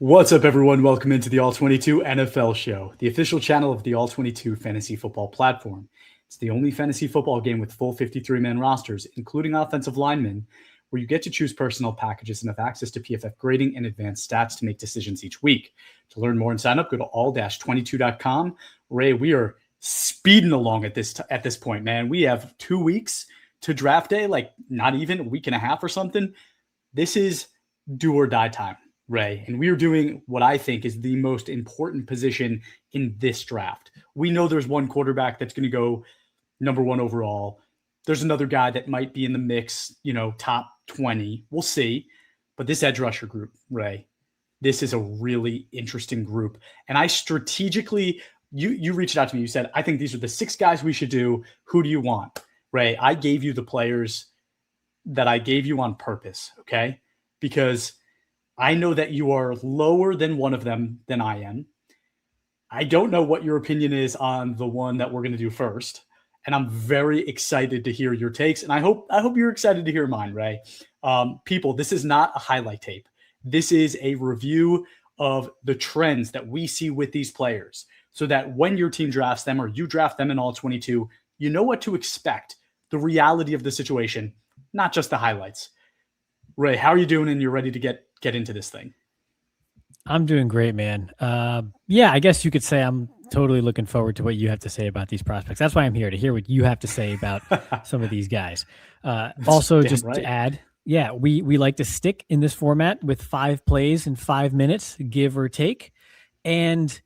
What's up, everyone? Welcome into the All 22 NFL Show, the official channel of the All 22 Fantasy Football platform. It's the only fantasy football game with full 53-man rosters, including offensive linemen, where you get to choose personnel packages and have access to PFF grading and advanced stats to make decisions each week. To learn more and sign up, go to all-22.com. Ray, we are speeding along at this point, man. We have 2 weeks to draft day, like not even a week and a half or something. This is do or die time, Ray, and we are doing what I think is the most important position in this draft. We know there's one quarterback that's going to go number one overall. There's another guy that might be in the mix, top 20. We'll see. But this edge rusher group, Ray, this is a really interesting group. And I strategically, you reached out to me. You said, I think these are the 6 guys we should do. Who do you want? Ray, I gave you the players that I gave you on purpose, okay? Because I know that you are lower than one of them than I am. I don't know what your opinion is on the one that we're going to do first, and I'm very excited to hear your takes, and I hope you're excited to hear mine, Ray. People, this is not a highlight tape. This is a review of the trends that we see with these players, so that when your team drafts them or you draft them in all 22, you know what to expect, the reality of the situation, not just the highlights. Ray, how are you doing, and you're ready to get into this thing? I'm doing great, man. Yeah, I guess you could say I'm totally looking forward to what you have to say about these prospects. That's why I'm here, to hear what you have to say about some of these guys. Also, just right. To add, yeah, we like to stick in this format with 5 plays in 5 minutes, give or take. And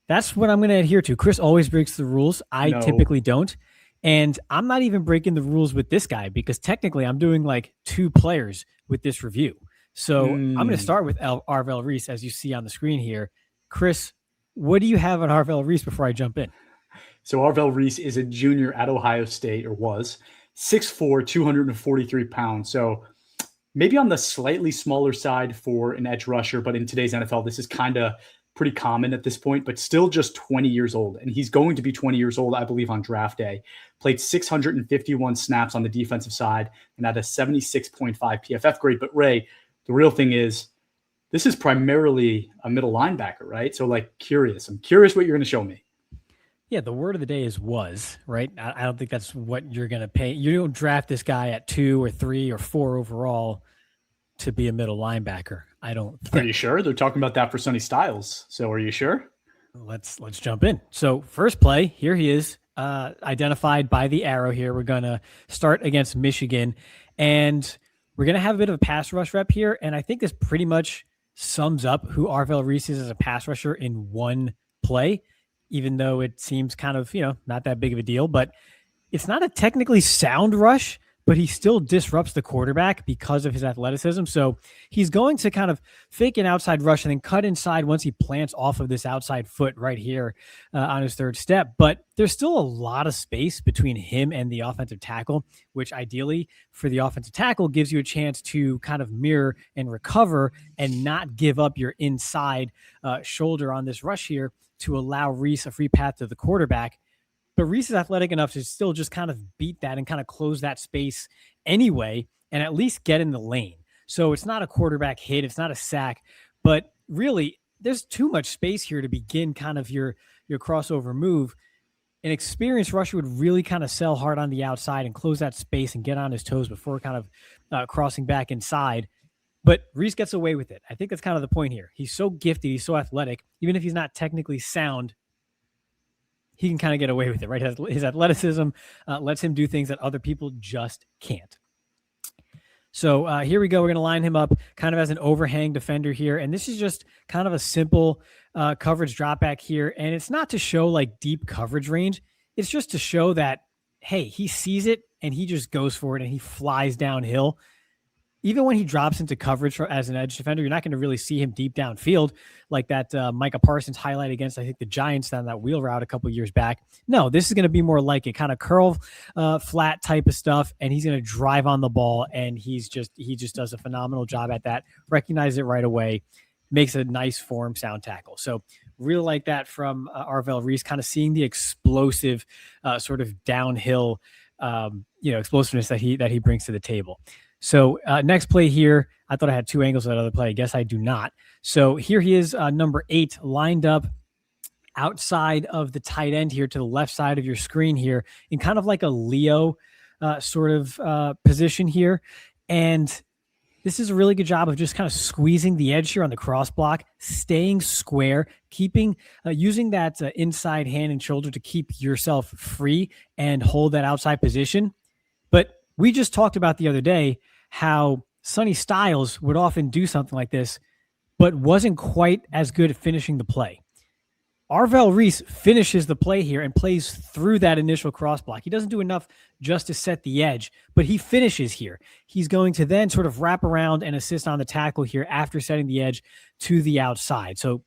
that's what I'm going to adhere to. Chris always breaks the rules. I typically don't. And I'm not even breaking the rules with this guy, because technically I'm doing like 2 players with this review. So I'm going to start with Arbell Reese, as you see on the screen here. Chris, what do you have on Arbell Reese before I jump in? So Arbell Reese is a junior at Ohio State, or was, 6'4", 243 pounds. So maybe on the slightly smaller side for an edge rusher, but in today's NFL, this is kind of pretty common at this point, but still just 20 years old. And he's going to be 20 years old, I believe, on draft day. Played 651 snaps on the defensive side and had a 76.5 PFF grade. But Ray, the real thing is, this is primarily a middle linebacker, right? So, I'm curious what you're going to show me. Yeah, the word of the day is "was," right? I don't think that's what you're going to pay. You don't draft this guy at 2 or 3 or 4 overall to be a middle linebacker. I don't think. Are you sure? They're talking about that for Sonny Styles. So are you sure? Let's jump in. So first play, here he is, identified by the arrow here. We're going to start against Michigan, and we're going to have a bit of a pass rush rep here, and I think this pretty much sums up who Arbell Reese is as a pass rusher in one play, even though it seems kind of, not that big of a deal. But it's not a technically sound rush, but he still disrupts the quarterback because of his athleticism. So he's going to kind of fake an outside rush and then cut inside once he plants off of this outside foot right here on his third step. But there's still a lot of space between him and the offensive tackle, which ideally for the offensive tackle gives you a chance to kind of mirror and recover and not give up your inside shoulder on this rush here to allow Reese a free path to the quarterback. But Reese is athletic enough to still just kind of beat that and kind of close that space anyway, and at least get in the lane. So it's not a quarterback hit. It's not a sack, but really there's too much space here to begin kind of your crossover move. An experienced rusher would really kind of sell hard on the outside and close that space and get on his toes before kind of crossing back inside. But Reese gets away with it. I think that's kind of the point here. He's so gifted. He's so athletic. Even if he's not technically sound, he can kind of get away with it, right? His athleticism lets him do things that other people just can't. So here we go. We're going to line him up kind of as an overhang defender here. And this is just kind of a simple coverage drop back here. And it's not to show like deep coverage range. It's just to show that, hey, he sees it and he just goes for it and he flies downhill. Even when he drops into coverage as an edge defender, you're not going to really see him deep downfield like that Micah Parsons highlight against, I think, the Giants on that wheel route a couple years back. No, this is going to be more like a kind of curl flat type of stuff, and he's going to drive on the ball, and he just does a phenomenal job at that. Recognize it right away, makes a nice form sound tackle. So really like that from Arbell Reese, kind of seeing the explosive sort of downhill explosiveness that he brings to the table. So next play here, I thought I had two angles of that other play. I guess I do not. So here he is, number 8, lined up outside of the tight end here to the left side of your screen here in kind of like a Leo sort of position here. And this is a really good job of just kind of squeezing the edge here on the cross block, staying square, keeping, using that inside hand and shoulder to keep yourself free and hold that outside position. But we just talked about the other day how Sonny Styles would often do something like this, but wasn't quite as good at finishing the play. Arbell Reese finishes the play here and plays through that initial cross block. He doesn't do enough just to set the edge, but he finishes here. He's going to then sort of wrap around and assist on the tackle here after setting the edge to the outside. So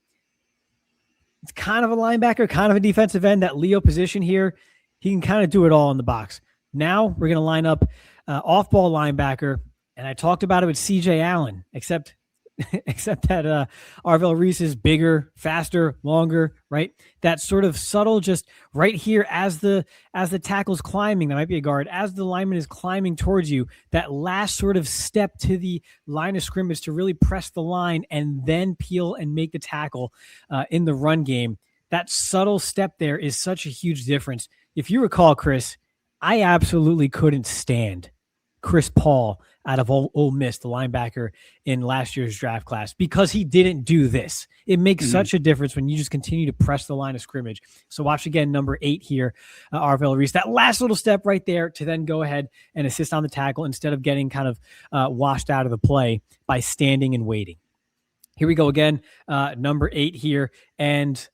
it's kind of a linebacker, kind of a defensive end, that Leo position here. He can kind of do it all in the box. Now we're going to line up off-ball linebacker, and I talked about it with C.J. Allen, except that Arvell Reese is bigger, faster, longer, right? That sort of subtle, just right here as the tackle's climbing, that might be a guard, as the lineman is climbing towards you, that last sort of step to the line of scrimmage to really press the line and then peel and make the tackle in the run game. That subtle step there is such a huge difference. If you recall, Chris, I absolutely couldn't stand Chris Paul out of Ole Miss, the linebacker in last year's draft class, because he didn't do this. It makes such a difference when you just continue to press the line of scrimmage. So watch again, number 8 here, Arbell Reese, that last little step right there to then go ahead and assist on the tackle instead of getting kind of washed out of the play by standing and waiting. Here we go again, number 8 here, and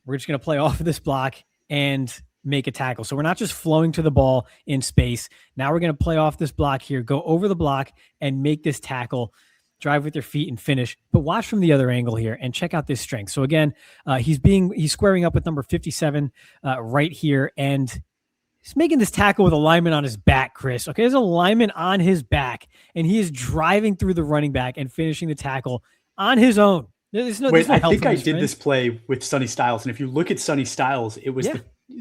we're just going to play off of this block and make a tackle. So we're not just flowing to the ball in space. Now we're going to play off this block here, go over the block and make this tackle, drive with your feet and finish. But watch from the other angle here and check out this strength. So again, he's squaring up with number 57 right here, and he's making this tackle with a lineman on his back, Chris. Okay, there's a lineman on his back, and he is driving through the running back and finishing the tackle on his own. I think I did this play with Sonny Styles, and if you look at Sonny Styles, it was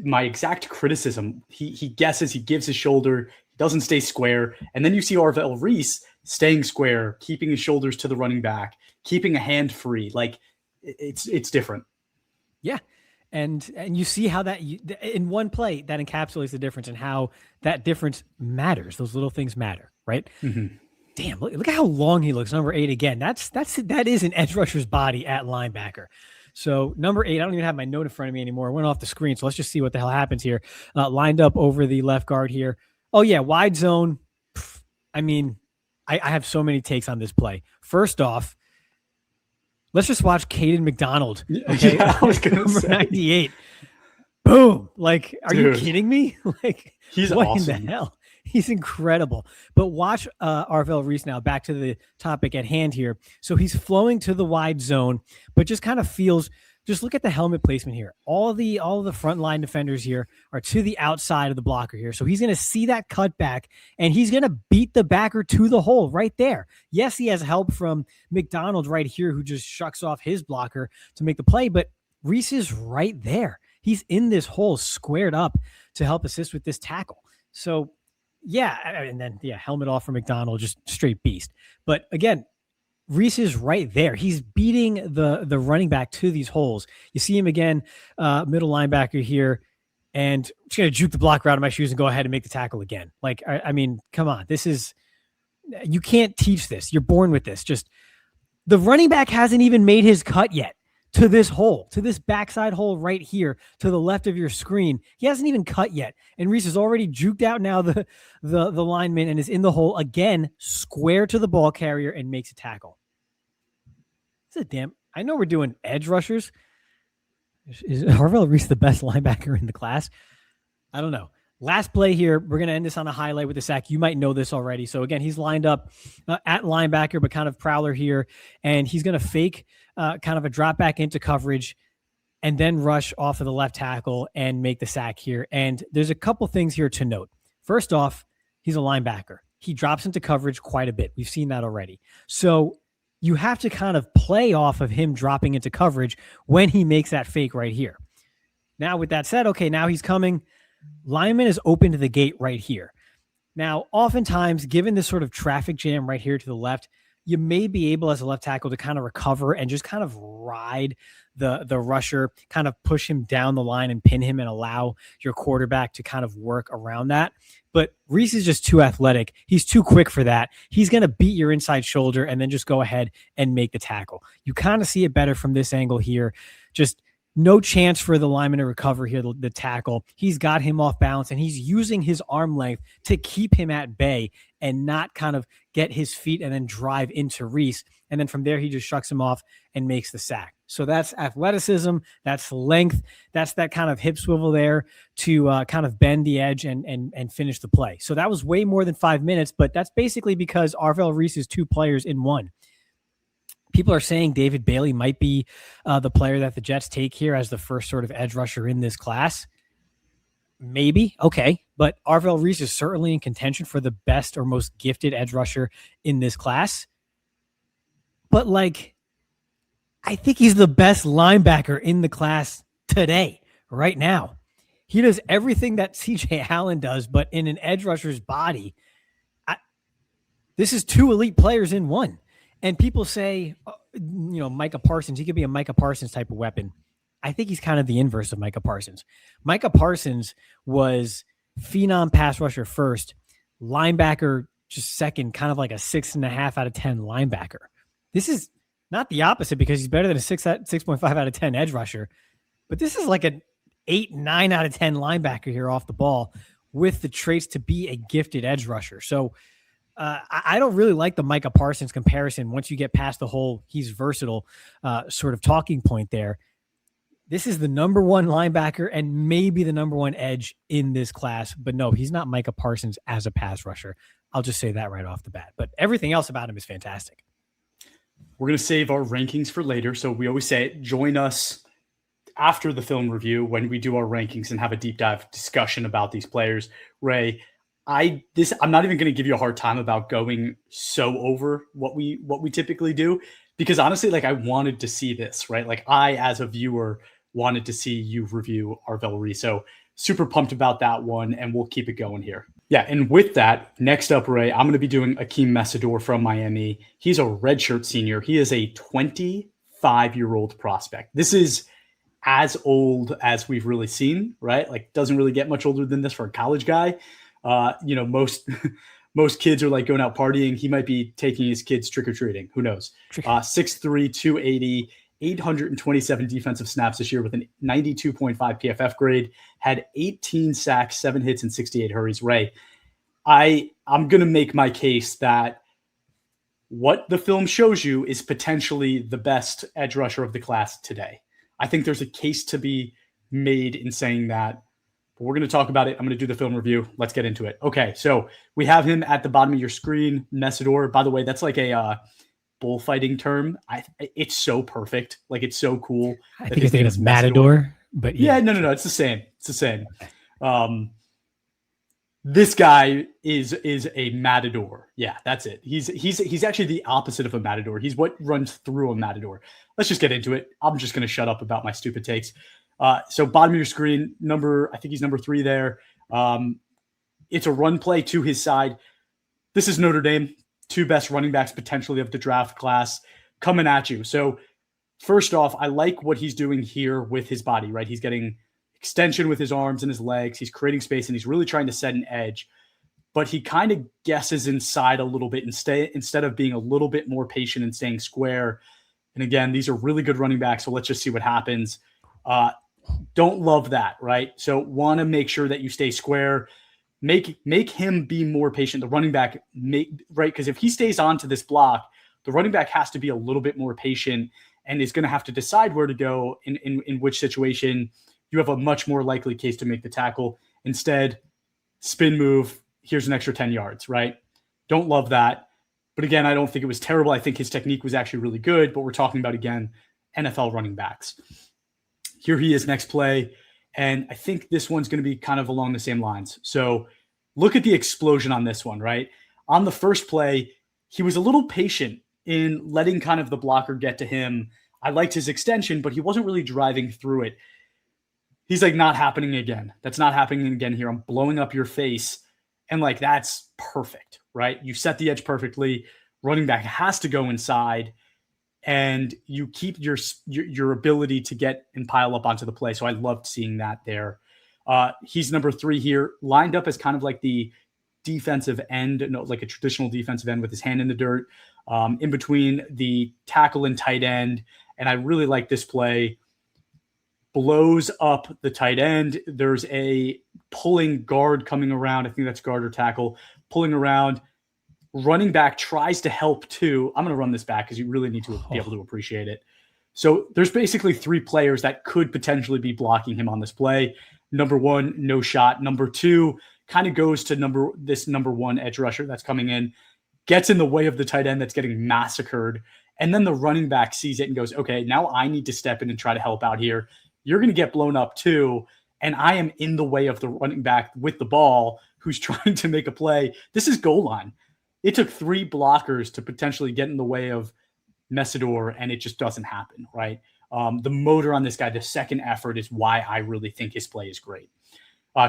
my exact criticism. He guesses, he gives his shoulder, he doesn't stay square, and then you see Arbell Reese staying square, keeping his shoulders to the running back, keeping a hand free. Like it's different. Yeah. And you see how that in one play that encapsulates the difference and how that difference matters. Those little things matter, right? Mm-hmm. Damn, look at how long he looks. Number 8 again. That is an edge rusher's body at linebacker. So number 8, I don't even have my note in front of me anymore. It went off the screen. So let's just see what the hell happens here. Lined up over the left guard here. Oh yeah, wide zone. I mean, I have so many takes on this play. First off, let's just watch Caden McDonald. Okay, yeah, I was gonna number say. 98. Boom! Like, are you kidding me? Like, he's what awesome. in the hell? He's incredible. But watch Arbell Reese now, back to the topic at hand here. So he's flowing to the wide zone, but just kind of feels, just look at the helmet placement here. All of the front line defenders here are to the outside of the blocker here. So he's going to see that cutback, and he's going to beat the backer to the hole right there. Yes, he has help from McDonald right here, who just shucks off his blocker to make the play, but Reese is right there. He's in this hole squared up to help assist with this tackle. So yeah, and then helmet off for McDonald, just straight beast. But again, Reese is right there. He's beating the running back to these holes. You see him again, middle linebacker here, and I'm just gonna juke the block out of my shoes and go ahead and make the tackle again. Like, I mean, come on, you can't teach this. You're born with this. Just the running back hasn't even made his cut yet to this hole, to this backside hole right here to the left of your screen. He hasn't even cut yet. And Reese has already juked out now the lineman and is in the hole again, square to the ball carrier, and makes a tackle. I know we're doing edge rushers. Is Arvell Reese the best linebacker in the class? I don't know. Last play here, we're going to end this on a highlight with a sack. You might know this already. So again, he's lined up at linebacker, but kind of prowler here. And he's going to fake kind of a drop back into coverage and then rush off of the left tackle and make the sack here. And there's a couple things here to note. First off, he's a linebacker. He drops into coverage quite a bit. We've seen that already. So you have to kind of play off of him dropping into coverage when he makes that fake right here. Now, with that said, okay, now he's coming. Lineman is open to the gate right here. Now, oftentimes, given this sort of traffic jam right here to the left, you may be able as a left tackle to kind of recover and just kind of ride the rusher, kind of push him down the line and pin him and allow your quarterback to kind of work around that. But Reese is just too athletic. He's too quick for that. He's going to beat your inside shoulder and then just go ahead and make the tackle. You kind of see it better from this angle here. Just no chance for the lineman to recover here, the tackle. He's got him off balance, and he's using his arm length to keep him at bay and not kind of get his feet and then drive into Reese. And then from there, he just shucks him off and makes the sack. So that's athleticism, that's length, that's that kind of hip swivel there to kind of bend the edge and finish the play. So that was way more than 5 minutes, but that's basically because Arbell Reese is two players in one. People are saying David Bailey might be the player that the Jets take here as the first sort of edge rusher in this class. Maybe. Okay. But Arbell Reese is certainly in contention for the best or most gifted edge rusher in this class. But I think he's the best linebacker in the class today, right now. He does everything that CJ Allen does, but in an edge rusher's body. This is two elite players in one. And people say, Micah Parsons, he could be a Micah Parsons type of weapon. I think he's kind of the inverse of Micah Parsons. Micah Parsons was phenom pass rusher first, linebacker just second, kind of like a 6.5 out of 10 linebacker. This is not the opposite because he's better than a 6.5 out of 10 edge rusher, but this is like an 8, 9 out of 10 linebacker here off the ball with the traits to be a gifted edge rusher. So I don't really like the Micah Parsons comparison once you get past the whole he's versatile sort of talking point there. This is the number one linebacker and maybe the number one edge in this class. But no, he's not Micah Parsons as a pass rusher. I'll just say that right off the bat. But everything else about him is fantastic. We're going to save our rankings for later. So we always say it, join us after the film review when we do our rankings and have a deep dive discussion about these players. Ray, I'm not even going to give you a hard time about going so over what we typically do, because honestly, I wanted to see this, right? I, as a viewer, wanted to see you review Arbell Reese. So super pumped about that one, and we'll keep it going here. Yeah, and with that, next up, Ray, I'm going to be doing Akheem Mesidor from Miami. He's a redshirt senior. He is a 25-year-old prospect. This is as old as we've really seen, right? Doesn't really get much older than this for a college guy. Most kids are going out partying. He might be taking his kids trick-or-treating. Who knows? 6'3", 280, 827 defensive snaps this year with an 92.5 PFF grade, had 18 sacks, 7 hits, and 68 hurries. Ray, I'm going to make my case that what the film shows you is potentially the best edge rusher of the class today. I think there's a case to be made in saying that. We're going to talk about it. I'm going to do the film review. Let's get into it. Okay, so we have him at the bottom of your screen, Mesidor. By the way, that's a bullfighting term. It's so perfect. It's so cool. I think his name is Matador, but yeah. No. It's the same. It's the same. This guy is a matador. Yeah, that's it. He's actually the opposite of a matador. He's what runs through a matador. Let's just get into it. I'm just going to shut up about my stupid takes. So bottom of your screen, I think he's number 3 there. It's a run play to his side. This is Notre Dame, 2 best running backs potentially of the draft class coming at you. So first off, I like what he's doing here with his body, right? He's getting extension with his arms and his legs. He's creating space and he's really trying to set an edge, but he kind of guesses inside a little bit instead of being a little bit more patient and staying square. And again, these are really good running backs. So let's just see what happens. Don't love that, right? So want to make sure that you stay square, make him be more patient. The running back, right? Because if he stays on to this block, the running back has to be a little bit more patient and is going to have to decide where to go in which situation. You have a much more likely case to make the tackle. Instead, spin move, here's an extra 10 yards, right? Don't love that. But again, I don't think it was terrible. I think his technique was actually really good, but we're talking about, again, NFL running backs. Here he is next play, and I think this one's going to be kind of along the same lines. So look at the explosion on this one, right? On the first play, he was a little patient in letting kind of the blocker get to him. I liked his extension, but he wasn't really driving through it. He's not happening again. That's not happening again here. I'm blowing up your face. And like, that's perfect, right? You set the edge perfectly. Running back has to go inside, and you keep your ability to get and pile up onto the play. So I loved seeing that there. He's number 3 here, lined up as kind of like the defensive end, like a traditional defensive end with his hand in the dirt, in between the tackle and tight end. And I really like this play. Blows up the tight end. There's a pulling guard coming around. I think that's guard or tackle, pulling around. Running back tries to help too. I'm going to run this back because you really need to be able to appreciate it. So there's basically 3 players that could potentially be blocking him on this play. Number 1, no shot. Number 2 kind of goes to number 1 edge rusher that's coming in, gets in the way of the tight end that's getting massacred. And then the running back sees it and goes, okay, now I need to step in and try to help out here. You're going to get blown up too. And I am in the way of the running back with the ball who's trying to make a play. This is goal line. It took 3 blockers to potentially get in the way of Mesidor, and it just doesn't happen, right? The motor on this guy, the second effort, is why I really think his play is great.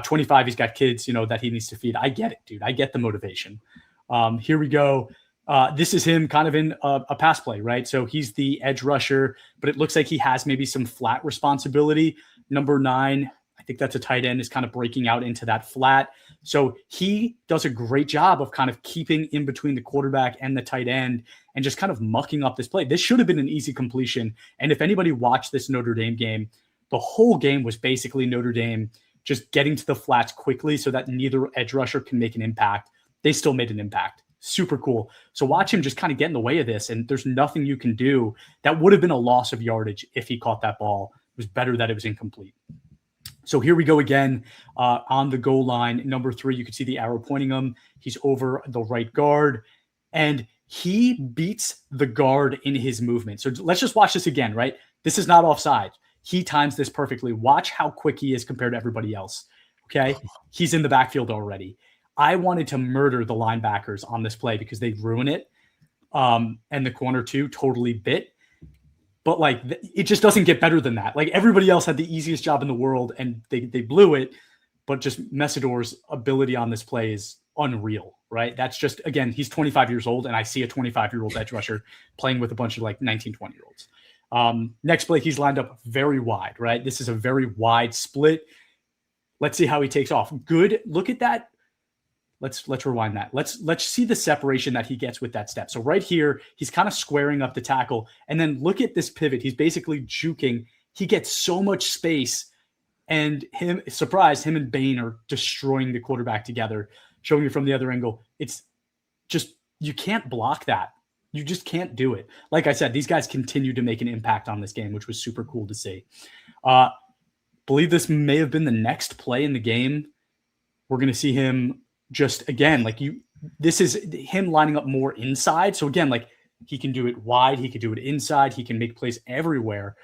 25, he's got kids, that he needs to feed. I get it, dude. I get the motivation. Here we go. This is him kind of in a pass play, right? So he's the edge rusher, but it looks like he has maybe some flat responsibility. Number 9, I think that's a tight end, is kind of breaking out into that flat. So he does a great job of kind of keeping in between the quarterback and the tight end and just kind of mucking up this play. This should have been an easy completion. And if anybody watched this Notre Dame game, the whole game was basically Notre Dame just getting to the flats quickly so that neither edge rusher can make an impact. They still made an impact. Super cool. So watch him just kind of get in the way of this, and there's nothing you can do. That would have been a loss of yardage if he caught that ball. It was better that it was incomplete. So here we go again on the goal line. Number 3, you can see the arrow pointing him. He's over the right guard, and he beats the guard in his movement. So let's just watch this again, right? This is not offside. He times this perfectly. Watch how quick he is compared to everybody else. Okay. He's in the backfield already. I wanted to murder the linebackers on this play because they ruin it. And the corner too totally bit. But like, it just doesn't get better than that. Like, everybody else had the easiest job in the world and they blew it. But just Mesidor's ability on this play is unreal, right? That's just, again, he's 25 years old, and I see a 25-year-old edge rusher playing with a bunch of like 19, 20-year-olds. Next play, he's lined up very wide, right? This is a very wide split. Let's see how he takes off. Good. Look at that. Let's rewind that. Let's see the separation that he gets with that step. So right here, he's kind of squaring up the tackle. And then look at this pivot. He's basically juking. He gets so much space. And him and Bain are destroying the quarterback together, showing you from the other angle. It's just, you can't block that. You just can't do it. Like I said, these guys continue to make an impact on this game, which was super cool to see. Believe this may have been the next play in the game. We're going to see him just, again, this is him lining up more inside. So again, like, he can do it wide. He can do it inside. He can make plays everywhere.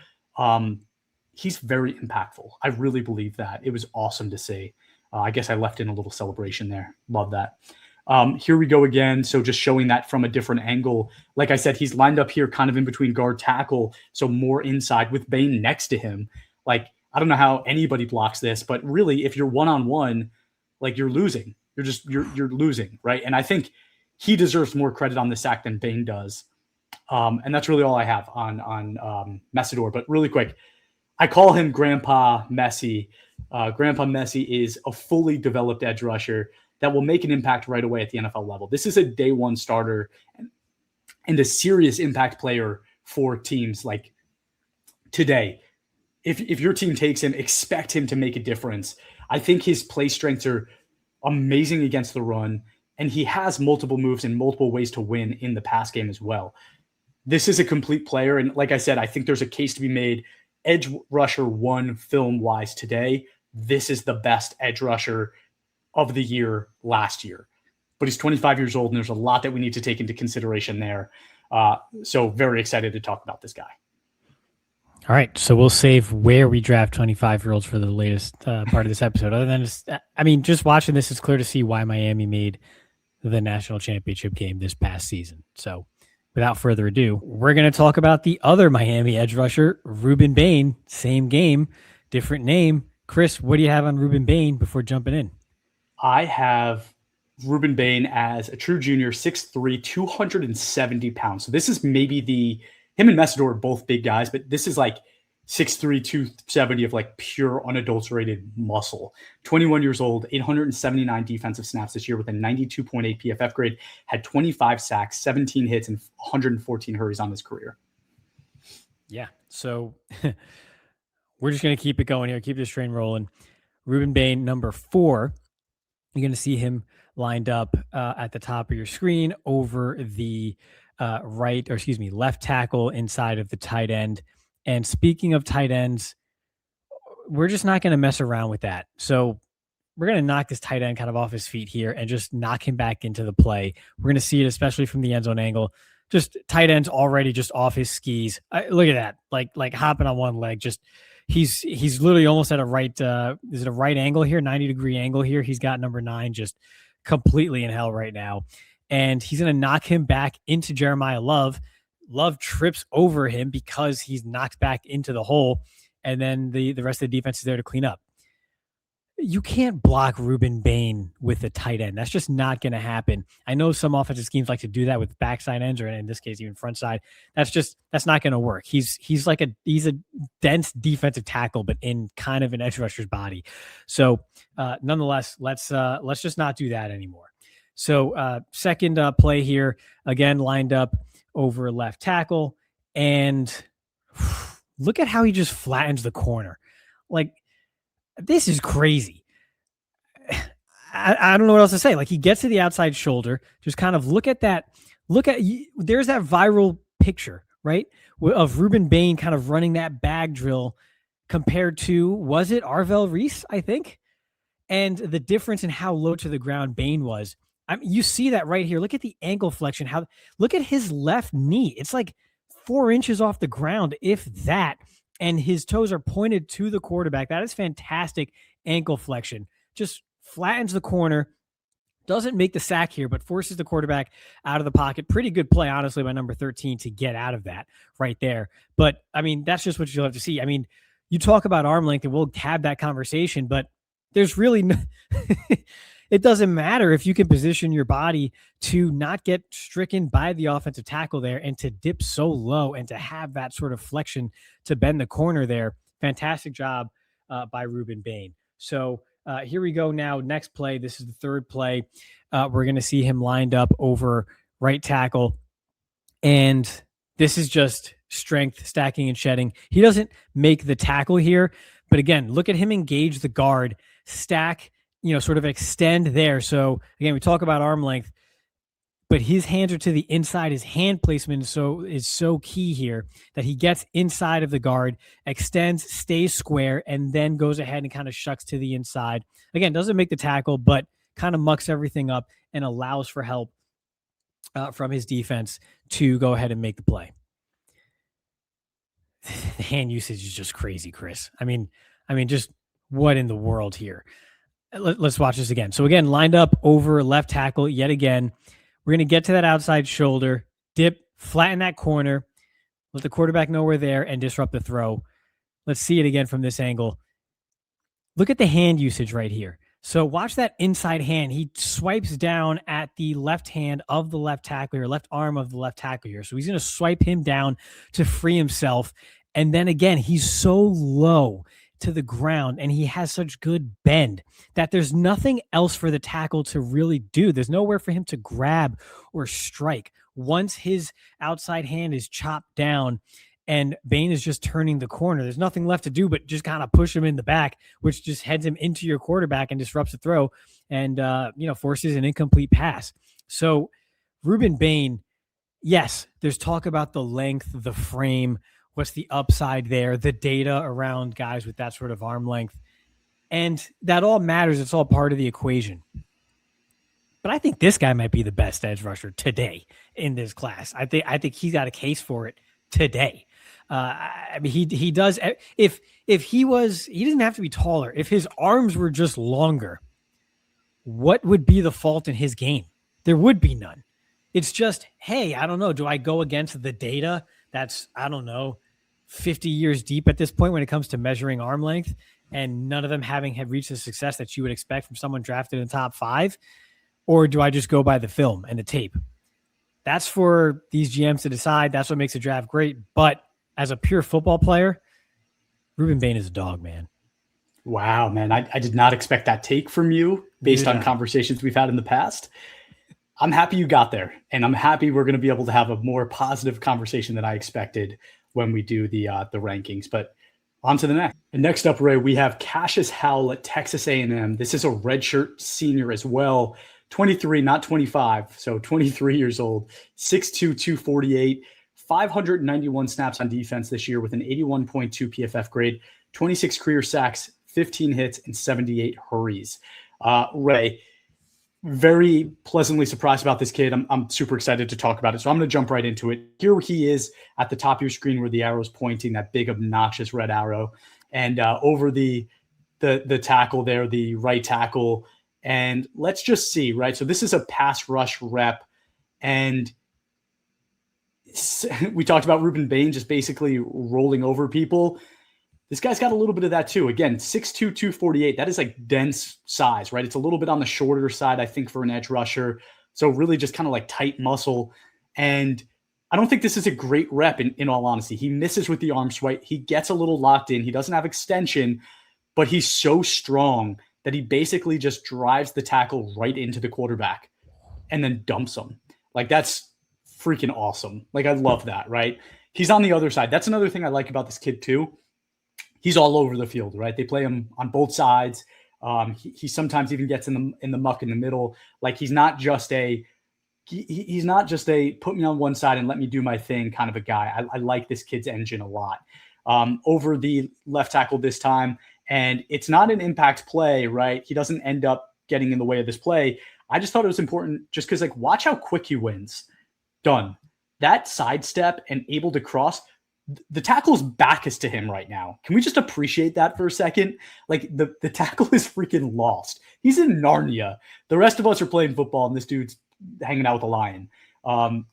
He's very impactful. I really believe that. It was awesome to see. I guess I left in a little celebration there. Love that. Here we go again. So just showing that from a different angle. Like I said, he's lined up here kind of in between guard tackle. So more inside with Bain next to him. Like, I don't know how anybody blocks this, but really, if you're one-on-one, like, you're losing. You're losing, right? And I think he deserves more credit on the sack than Bain does. And that's really all I have on Mesidor. But really quick, I call him Grandpa Messi. Grandpa Messi is a fully developed edge rusher that will make an impact right away at the NFL level. This is a day one starter and a serious impact player for teams like today. If your team takes him, expect him to make a difference. I think his play strengths are amazing against the run, and he has multiple moves and multiple ways to win in the pass game as well. This is a complete player, and like I said, I think there's a case to be made. Edge rusher 1 film-wise today, this is the best edge rusher of the year last year. But he's 25 years old, and there's a lot that we need to take into consideration there. So very excited to talk about this guy. All right, so we'll save where we draft 25-year-olds for the latest part of this episode. Other than just watching this, it's clear to see why Miami made the national championship game this past season. So without further ado, we're going to talk about the other Miami edge rusher, Rueben Bain. Same game, different name. Chris, what do you have on Rueben Bain before jumping in? I have Rueben Bain as a true junior, 6'3", 270 pounds. So this is maybe him and Mesidor are both big guys, but this is like 6'3", 270 of like pure unadulterated muscle. 21 years old, 879 defensive snaps this year with a 92.8 PFF grade, had 25 sacks, 17 hits, and 114 hurries on his career. Yeah. So we're just going to keep it going here, keep this train rolling. Rueben Bain, number 4. You're going to see him lined up at the top of your screen over the left tackle inside of the tight end. And speaking of tight ends, we're just not going to mess around with that. So we're going to knock this tight end kind of off his feet here and just knock him back into the play. We're going to see it, especially from the end zone angle. Just tight end's already just off his skis. Look at that. Like hopping on one leg. Just he's literally almost at a right. Is it a right angle here? 90-degree angle here. He's got number 9 just completely in hell right now. And he's going to knock him back into Jeremiah Love. Love trips over him because he's knocked back into the hole. And then the rest of the defense is there to clean up. You can't block Rueben Bain with a tight end. That's just not going to happen. I know some offensive schemes like to do that with backside ends, or in this case, even front side. That's not going to work. He's a dense defensive tackle, but in kind of an edge rusher's body. So nonetheless, let's just not do that anymore. So second play here, again, lined up over left tackle, and look at how he just flattens the corner. Like, this is crazy. I don't know what else to say. Like, he gets to the outside shoulder, just kind of look at that. There's that viral picture, right? Of Rueben Bain kind of running that bag drill compared to, was it Arbell Reese, I think? And the difference in how low to the ground Bain was. You see that right here. Look at the ankle flexion. Look at his left knee. It's like 4 inches off the ground, if that. And his toes are pointed to the quarterback. That is fantastic ankle flexion. Just flattens the corner. Doesn't make the sack here, but forces the quarterback out of the pocket. Pretty good play, honestly, by number 13 to get out of that right there. But, I mean, that's just what you'll have to see. I mean, you talk about arm length, and we'll have that conversation, but there's really no... It doesn't matter if you can position your body to not get stricken by the offensive tackle there and to dip so low and to have that sort of flexion to bend the corner there. Fantastic job by Rueben Bain. So here we go now. Next play. This is the third play. We're going to see him lined up over right tackle. And this is just strength, stacking, and shedding. He doesn't make the tackle here. But again, look at him engage the guard, stack, sort of extend there. So again, we talk about arm length, but his hands are to the inside. His hand placement is so key here that he gets inside of the guard, extends, stays square, and then goes ahead and kind of shucks to the inside. Again, doesn't make the tackle, but kind of mucks everything up and allows for help from his defense to go ahead and make the play. The hand usage is just crazy, Chris. I mean, just what in the world here? Let's watch this again. So again, lined up over left tackle yet again. We're going to get to that outside shoulder, dip, flatten that corner, let the quarterback know we're there, and disrupt the throw. Let's see it again from this angle. Look at the hand usage right here. So watch that inside hand. He swipes down at the left hand of the left tackler, or left arm of the left tackler here. So he's going to swipe him down to free himself. And then again, he's so low to the ground and he has such good bend that there's nothing else for the tackle to really do. There's nowhere for him to grab or strike. Once his outside hand is chopped down and Bain is just turning the corner, there's nothing left to do but just kind of push him in the back, which just heads him into your quarterback and disrupts the throw and, forces an incomplete pass. So Rueben Bain, yes, there's talk about the length, the frame, what's the upside there, the data around guys with that sort of arm length. And that all matters. It's all part of the equation. But I think this guy might be the best edge rusher today in this class. I think he's got a case for it today. He does. If he doesn't have to be taller. If his arms were just longer, what would be the fault in his game? There would be none. It's just, hey, I don't know. Do I go against the data that's, 50 years deep at this point when it comes to measuring arm length, and none of them have reached the success that you would expect from someone drafted in the top 5? or do I just go by the film and the tape? That's for these GMs to decide. That's what makes a draft great. But as a pure football player, Rueben Bain is a dog, man. Wow, man. I did not expect that take from you based on conversations we've had in the past. I'm happy you got there, and I'm happy we're going to be able to have a more positive conversation than I expected when we do the rankings. But on to the next. And next up, Ray, we have Cashius Howell at Texas A&M. This is a redshirt senior as well. 23, not 25, so 23 years old, 6'2", 248, 591 snaps on defense this year with an 81.2 PFF grade, 26 career sacks, 15 hits, and 78 hurries. Ray, very pleasantly surprised about this kid. I'm super excited to talk about it, so I'm going to jump right into it. Here he is at the top of your screen where the arrow is pointing, that big obnoxious red arrow, and over the tackle there, the right tackle. And let's just see, right? So this is a pass rush rep, and we talked about Rueben Bain just basically rolling over people. This guy's got a little bit of that too. Again, 6'2", 248. That is like dense size, right? It's a little bit on the shorter side, I think, for an edge rusher. So really just kind of like tight muscle. And I don't think this is a great rep in all honesty. He misses with the arm swipe. He gets a little locked in. He doesn't have extension, but he's so strong that he basically just drives the tackle right into the quarterback and then dumps him. Like, that's freaking awesome. Like, I love that, right? He's on the other side. That's another thing I like about this kid too. He's all over the field, right? They play him on both sides. He sometimes even gets in the muck in the middle. Like, he's not just a put me on one side and let me do my thing kind of a guy. I like this kid's engine a lot. Over the left tackle this time, and it's not an impact play, right? He doesn't end up getting in the way of this play. I just thought it was important just because, like, watch how quick he wins. Done. That sidestep and able to cross. The tackle's back is to him right now. Can we just appreciate that for a second? Like, the tackle is freaking lost. He's in Narnia. The rest of us are playing football, and this dude's hanging out with a lion.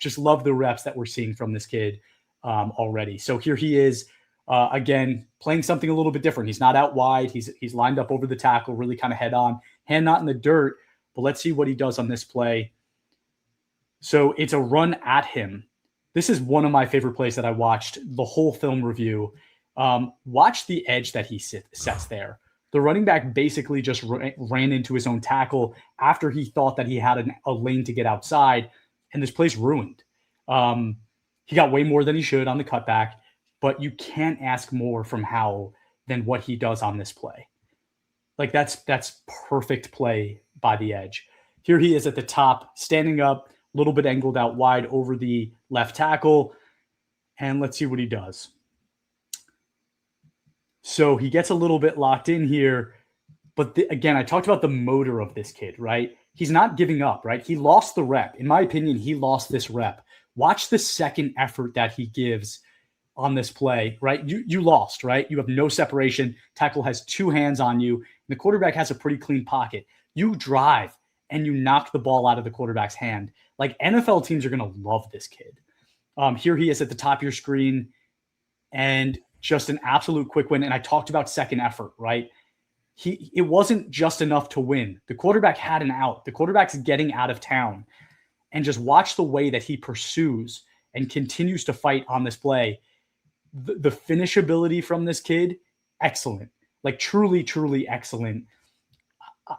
Just love the reps that we're seeing from this kid already. So here he is, again, playing something a little bit different. He's not out wide. He's lined up over the tackle, really kind of head on, hand not in the dirt. But let's see what he does on this play. So it's a run at him. This is one of my favorite plays that I watched the whole film review. Watch the edge that he sets there. The running back basically just ran into his own tackle after he thought that he had a lane to get outside, and this play's ruined. He got way more than he should on the cutback, but you can't ask more from Howell than what he does on this play. Like, that's perfect play by the edge. Here he is at the top, standing up, a little bit angled out wide over the left tackle. And let's see what he does. So he gets a little bit locked in here. But again, I talked about the motor of this kid, right? He's not giving up, right? He lost the rep. In my opinion, he lost this rep. Watch the second effort that he gives on this play, right? You lost, right? You have no separation. Tackle has two hands on you. And the quarterback has a pretty clean pocket. You drive and you knock the ball out of the quarterback's hand. Like, NFL teams are going to love this kid. Here he is at the top of your screen, and just an absolute quick win. And I talked about second effort, right? It wasn't just enough to win. The quarterback had an out. The quarterback's getting out of town. And just watch the way that he pursues and continues to fight on this play. The finishability from this kid, excellent. Like, truly, truly excellent.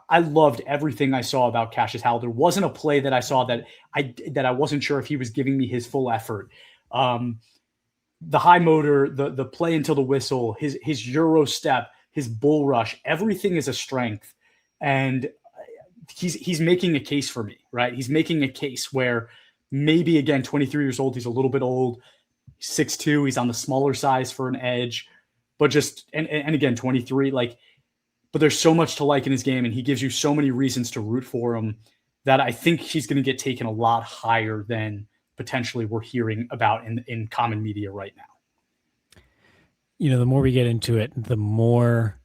I loved everything I saw about Cashius Howell. There wasn't a play that I saw that I wasn't sure if he was giving me his full effort. The high motor, the play until the whistle, his Euro step, his bull rush, everything is a strength. And he's making a case for me, right? He's making a case where maybe, again, 23 years old, he's a little bit old, 6'2", he's on the smaller size for an edge, but just, and again, 23, like, but there's so much to like in his game, and he gives you so many reasons to root for him that I think he's going to get taken a lot higher than potentially we're hearing about in common media right now. You know, the more we get into it, the more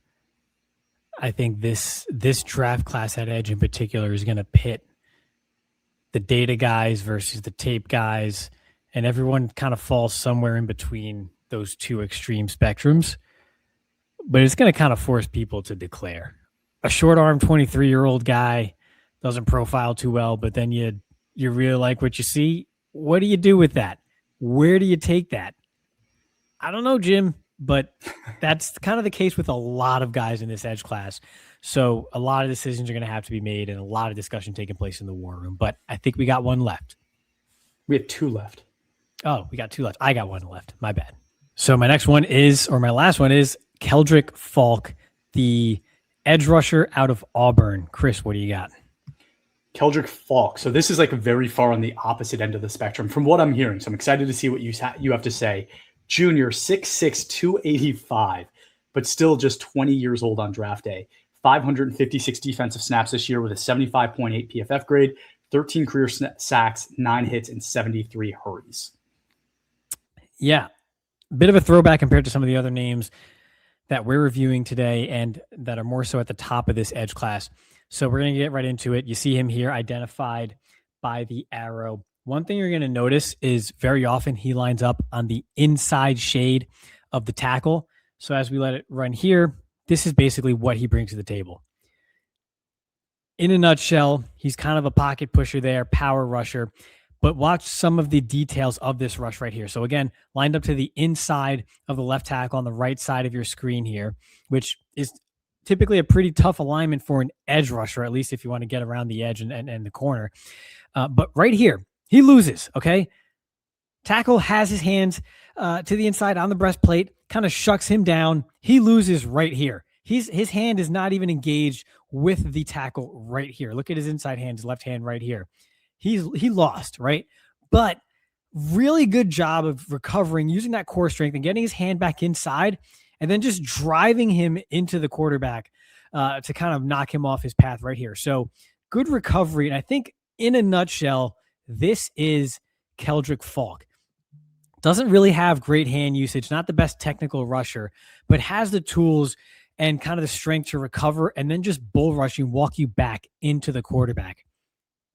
I think this draft class at edge in particular is going to pit the data guys versus the tape guys, and everyone kind of falls somewhere in between those two extreme spectrums. But it's going to kind of force people to declare. A short-armed 23-year-old guy doesn't profile too well, but then you really like what you see. What do you do with that? Where do you take that? I don't know, Jim, but that's kind of the case with a lot of guys in this edge class. So a lot of decisions are going to have to be made and a lot of discussion taking place in the war room. But I think we got one left. We have 2 left. Oh, we got 2 left. I got 1 left. My bad. So my last one is Keldric Faulk, the edge rusher out of Auburn. Chris, what do you got? Keldric Faulk. So this is like very far on the opposite end of the spectrum from what I'm hearing. So I'm excited to see what you have to say. Junior, 6'6", 285, but still just 20 years old on draft day. 556 defensive snaps this year with a 75.8 PFF grade, 13 career sacks, 9 hits, and 73 hurries. Yeah, bit of a throwback compared to some of the other names that we're reviewing today and that are more so at the top of this edge class. So we're going to get right into it. You see him here identified by the arrow. One thing you're going to notice is very often he lines up on the inside shade of the tackle. So as we let it run here, this is basically what he brings to the table. In a nutshell, he's kind of a pocket pusher there, power rusher. But watch some of the details of this rush right here. So again, lined up to the inside of the left tackle on the right side of your screen here, which is typically a pretty tough alignment for an edge rusher, at least if you want to get around the edge and the corner. But right here, he loses, okay? Tackle has his hands to the inside on the breastplate, kind of shucks him down. He loses right here. His hand is not even engaged with the tackle right here. Look at his inside hand, his left hand right here. He lost, right? But really good job of recovering, using that core strength and getting his hand back inside and then just driving him into the quarterback to kind of knock him off his path right here. So good recovery. And I think in a nutshell, this is Keldric Faulk. Doesn't really have great hand usage, not the best technical rusher, but has the tools and kind of the strength to recover and then just bull rush you, walk you back into the quarterback.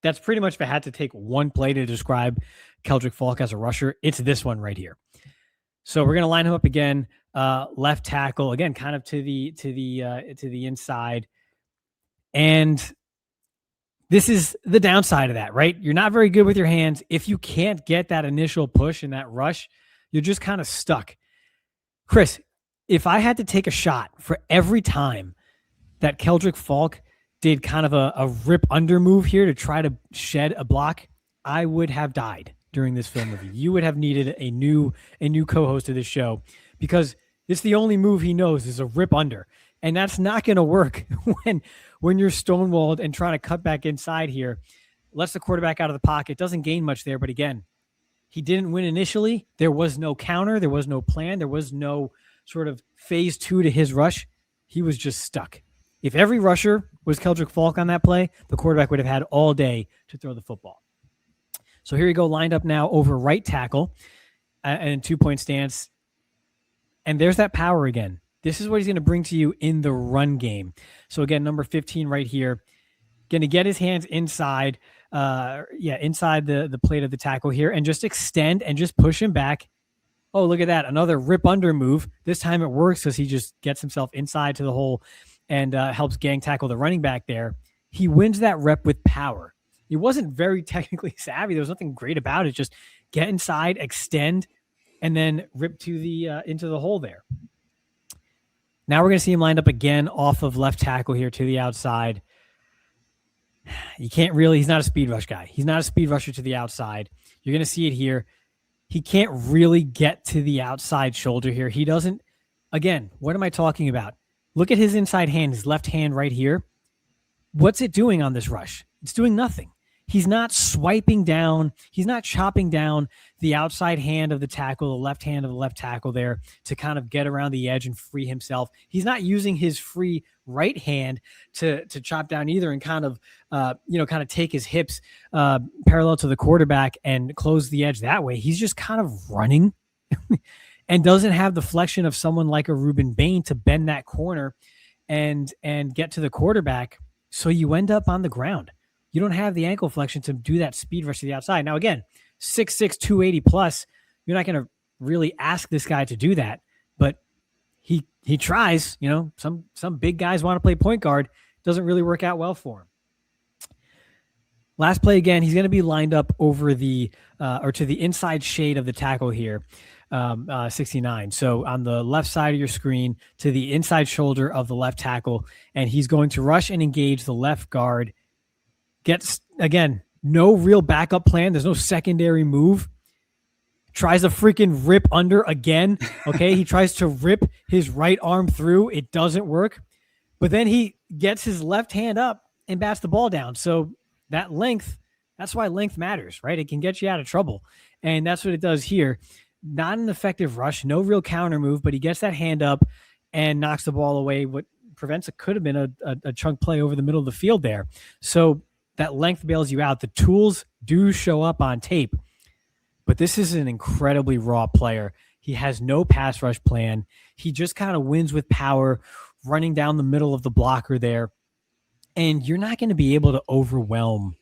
That's pretty much if I had to take one play to describe Keldric Faulk as a rusher, it's this one right here. So we're going to line him up again, left tackle, again, kind of to the inside. And this is the downside of that, right? You're not very good with your hands. If you can't get that initial push and that rush, you're just kind of stuck. Chris, if I had to take a shot for every time that Keldric Faulk did kind of a rip under move here to try to shed a block, I would have died during this film review. You would have needed a new co-host of this show because it's the only move he knows is a rip under. And that's not going to work when you're stonewalled and trying to cut back inside here. Lets the quarterback out of the pocket. Doesn't gain much there. But again, he didn't win initially. There was no counter. There was no plan. There was no sort of phase 2 to his rush. He was just stuck. If every rusher was Keldric Faulk on that play, the quarterback would have had all day to throw the football. So here we go, lined up now over right tackle and 2-point stance. And there's that power again. This is what he's going to bring to you in the run game. So again, number 15 right here, going to get his hands inside, inside the plate of the tackle here and just extend and just push him back. Oh, look at that. Another rip under move. This time it works because he just gets himself inside to the hole and helps gang tackle the running back there. He wins that rep with power. He wasn't very technically savvy. There was nothing great about it. Just get inside, extend, and then rip to the into the hole there. Now we're going to see him lined up again off of left tackle here to the outside. You can't really, he's not a speed rush guy. He's not a speed rusher to the outside. You're going to see it here. He can't really get to the outside shoulder here. He doesn't, again, what am I talking about? Look at his inside hand, his left hand right here. What's it doing on this rush? It's doing nothing. He's not swiping down. He's not chopping down the outside hand of the tackle, the left hand of the left tackle there to kind of get around the edge and free himself. He's not using his free right hand to chop down either and kind of take his hips parallel to the quarterback and close the edge that way. He's just kind of running and doesn't have the flexion of someone like a Rueben Bain to bend that corner and get to the quarterback. So you end up on the ground. You don't have the ankle flexion to do that speed rush to the outside. Now, again, 6'6", 280 plus, you're not going to really ask this guy to do that, but he tries. You know, some big guys want to play point guard. Doesn't really work out well for him. Last play again, he's going to be lined up over the or to the inside shade of the tackle here, 69. So on the left side of your screen to the inside shoulder of the left tackle, and he's going to rush and engage the left guard. Gets, again, no real backup plan. There's no secondary move. Tries to freaking rip under again. Okay, he tries to rip his right arm through. It doesn't work. But then he gets his left hand up and bats the ball down. So that length, that's why length matters, right? It can get you out of trouble. And that's what it does here. Not an effective rush, no real counter move, but he gets that hand up and knocks the ball away. What prevents it could have been a chunk play over the middle of the field there. So that length bails you out. The tools do show up on tape, but this is an incredibly raw player. He has no pass rush plan. He just kind of wins with power, running down the middle of the blocker there. And you're not going to be able to overwhelm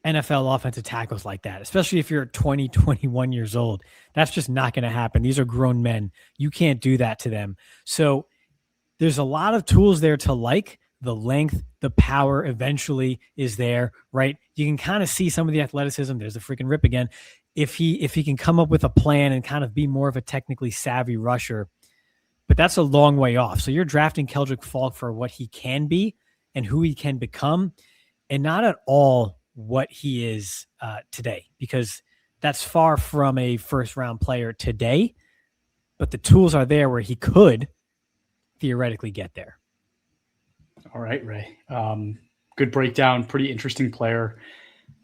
NFL offensive tackles like that, especially if you're 20, 21 years old. That's just not going to happen. These are grown men. You can't do that to them. So there's a lot of tools there to like. The length, the power eventually is there, right? You can kind of see some of the athleticism. There's the freaking rip again. If he can come up with a plan and kind of be more of a technically savvy rusher, but that's a long way off. So you're drafting Keldric Faulk for what he can be and who he can become, and not at all what he is today, because that's far from a first-round player today, but the tools are there where he could theoretically get there. All right, Ray. Good breakdown. Pretty interesting player.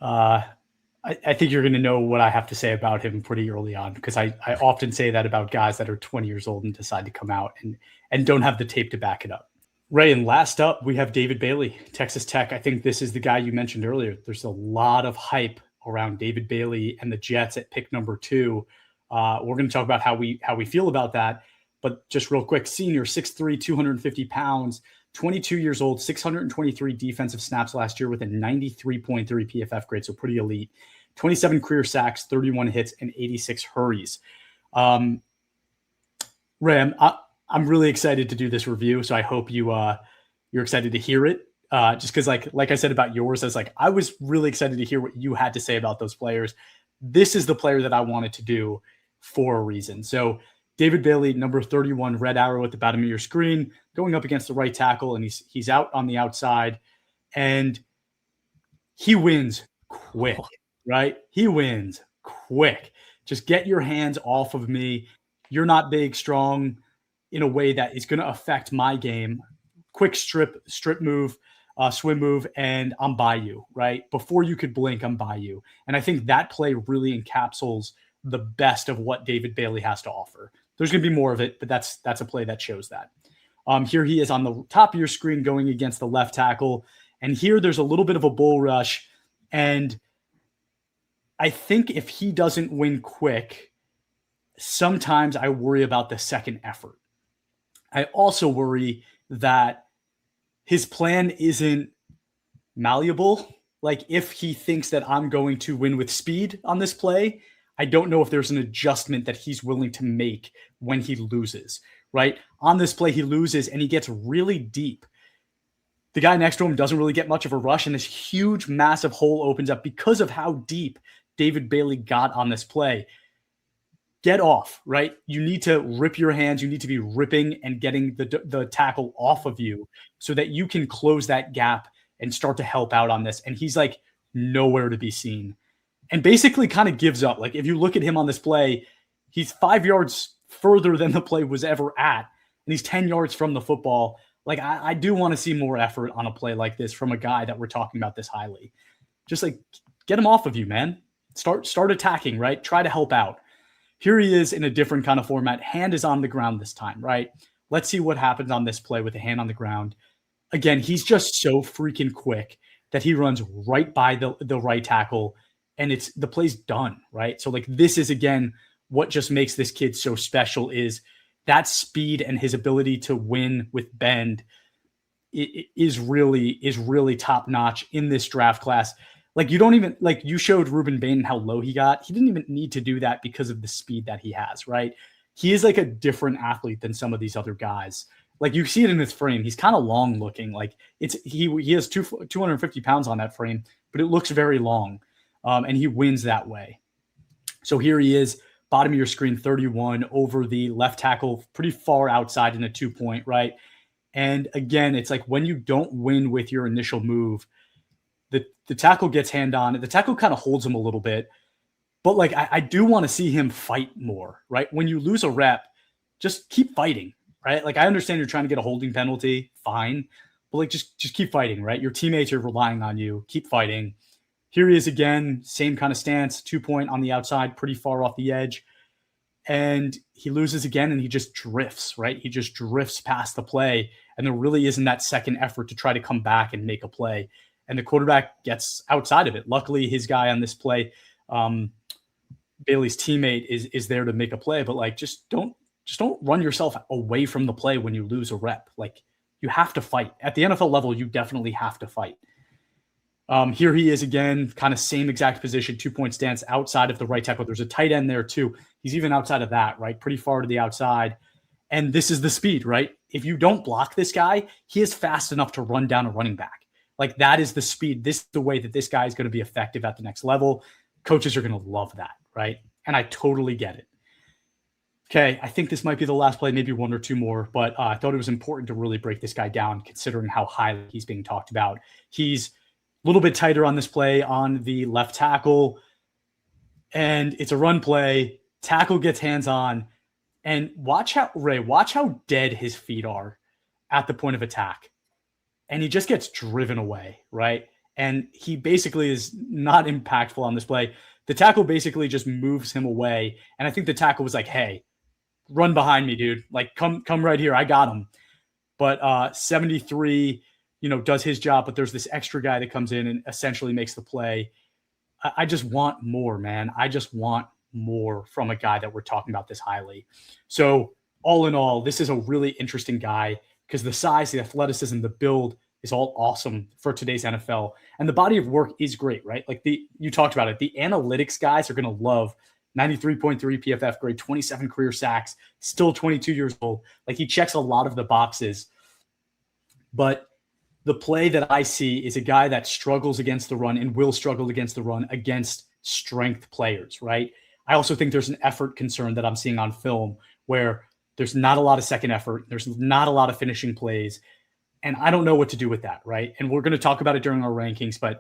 I think you're going to know what I have to say about him pretty early on, because I often say that about guys that are 20 years old and decide to come out and don't have the tape to back it up. Ray, and last up, we have David Bailey, Texas Tech. I think this is the guy you mentioned earlier. There's a lot of hype around David Bailey and the Jets at pick number 2. We're going to talk about how we feel about that. But just real quick, senior, 6'3", 250 pounds, 22 years old, 623 defensive snaps last year with a 93.3 PFF grade, so pretty elite. 27 career sacks, 31 hits, and 86 hurries. Ray, I'm really excited to do this review, so I hope you're excited to hear it. Just because, like I said about yours, I was really excited to hear what you had to say about those players. This is the player that I wanted to do for a reason. So David Bailey, number 31, red arrow at the bottom of your screen, going up against the right tackle, and he's out on the outside, and he wins quick, right? He wins quick. Just get your hands off of me. You're not big, strong in a way that is going to affect my game. Quick strip move, swim move, and I'm by you, right? Before you could blink, I'm by you. And I think that play really encapsulates the best of what David Bailey has to offer. There's going to be more of it, but that's a play that shows that. Here he is on the top of your screen going against the left tackle. And here there's a little bit of a bull rush. And I think if he doesn't win quick, sometimes I worry about the second effort. I also worry that his plan isn't malleable. Like, if he thinks that I'm going to win with speed on this play, I don't know if there's an adjustment that he's willing to make when he loses, right? On this play, he loses and he gets really deep. The guy next to him doesn't really get much of a rush, and this huge, massive hole opens up because of how deep David Bailey got on this play. Get off, right? You need to rip your hands. You need to be ripping and getting the tackle off of you so that you can close that gap and start to help out on this. And he's like nowhere to be seen and basically kind of gives up. Like, if you look at him on this play, he's 5 yards further than the play was ever at, and he's 10 yards from the football. Like, I do want to see more effort on a play like this from a guy that we're talking about this highly. Just like, get him off of you, man. Start attacking, right? Try to help out. Here he is in a different kind of format. Hand is on the ground this time, right? Let's see what happens on this play with the hand on the ground. Again, he's just so freaking quick that he runs right by the right tackle, and the play's done, right? So, like, this is, again, what just makes this kid so special is that speed and his ability to win with bend is really top notch in this draft class. Like, you don't even, like, you showed Rueben Bain how low he got. He didn't even need to do that because of the speed that he has, right? He is like a different athlete than some of these other guys. Like, you see it in his frame. He's kind of long looking. Like, he has 250 pounds on that frame, but it looks very long, and he wins that way. So here he is, bottom of your screen, 31 over the left tackle, pretty far outside in a 2-point, right? And again, it's like when you don't win with your initial move, the tackle gets hand on. The tackle kind of holds him a little bit, but like I do want to see him fight more, right? When you lose a rep, just keep fighting, right? Like I understand you're trying to get a holding penalty, fine, but like just keep fighting, right? Your teammates are relying on you. Keep fighting. Here he is again, same kind of stance, 2-point on the outside, pretty far off the edge. And he loses again, and he just drifts, right? He just drifts past the play, and there really isn't that second effort to try to come back and make a play. And the quarterback gets outside of it. Luckily, his guy on this play, Bailey's teammate, is there to make a play. But like, just don't run yourself away from the play when you lose a rep. Like, you have to fight. At the NFL level, you definitely have to fight. Here he is again, kind of same exact position, 2-point stance outside of the right tackle. There's a tight end there too. He's even outside of that, right? Pretty far to the outside. And this is the speed, right? If you don't block this guy, he is fast enough to run down a running back. Like, that is the speed. This is the way that this guy is going to be effective at the next level. Coaches are going to love that, right? And I totally get it. Okay, I think this might be the last play, maybe one or two more, but I thought it was important to really break this guy down considering how highly he's being talked about. He's a little bit tighter on this play on the left tackle, and it's a run play. Tackle gets hands on, and watch how dead his feet are at the point of attack. And he just gets driven away, right? And he basically is not impactful on this play. The tackle basically just moves him away. And I think the tackle was like, hey, run behind me, dude. Like, come right here. I got him. But 73, does his job. But there's this extra guy that comes in and essentially makes the play. I just want more, man. I just want more from a guy that we're talking about this highly. So all in all, this is a really interesting guy because the size, the athleticism, the build is all awesome for today's NFL. And the body of work is great, right? Like you talked about it. The analytics guys are going to love 93.3 PFF grade, 27 career sacks, still 22 years old. Like, he checks a lot of the boxes. But the play that I see is a guy that struggles against the run and will struggle against the run against strength players, right? I also think there's an effort concern that I'm seeing on film where there's not a lot of second effort. There's not a lot of finishing plays. And I don't know what to do with that, right? And we're going to talk about it during our rankings, but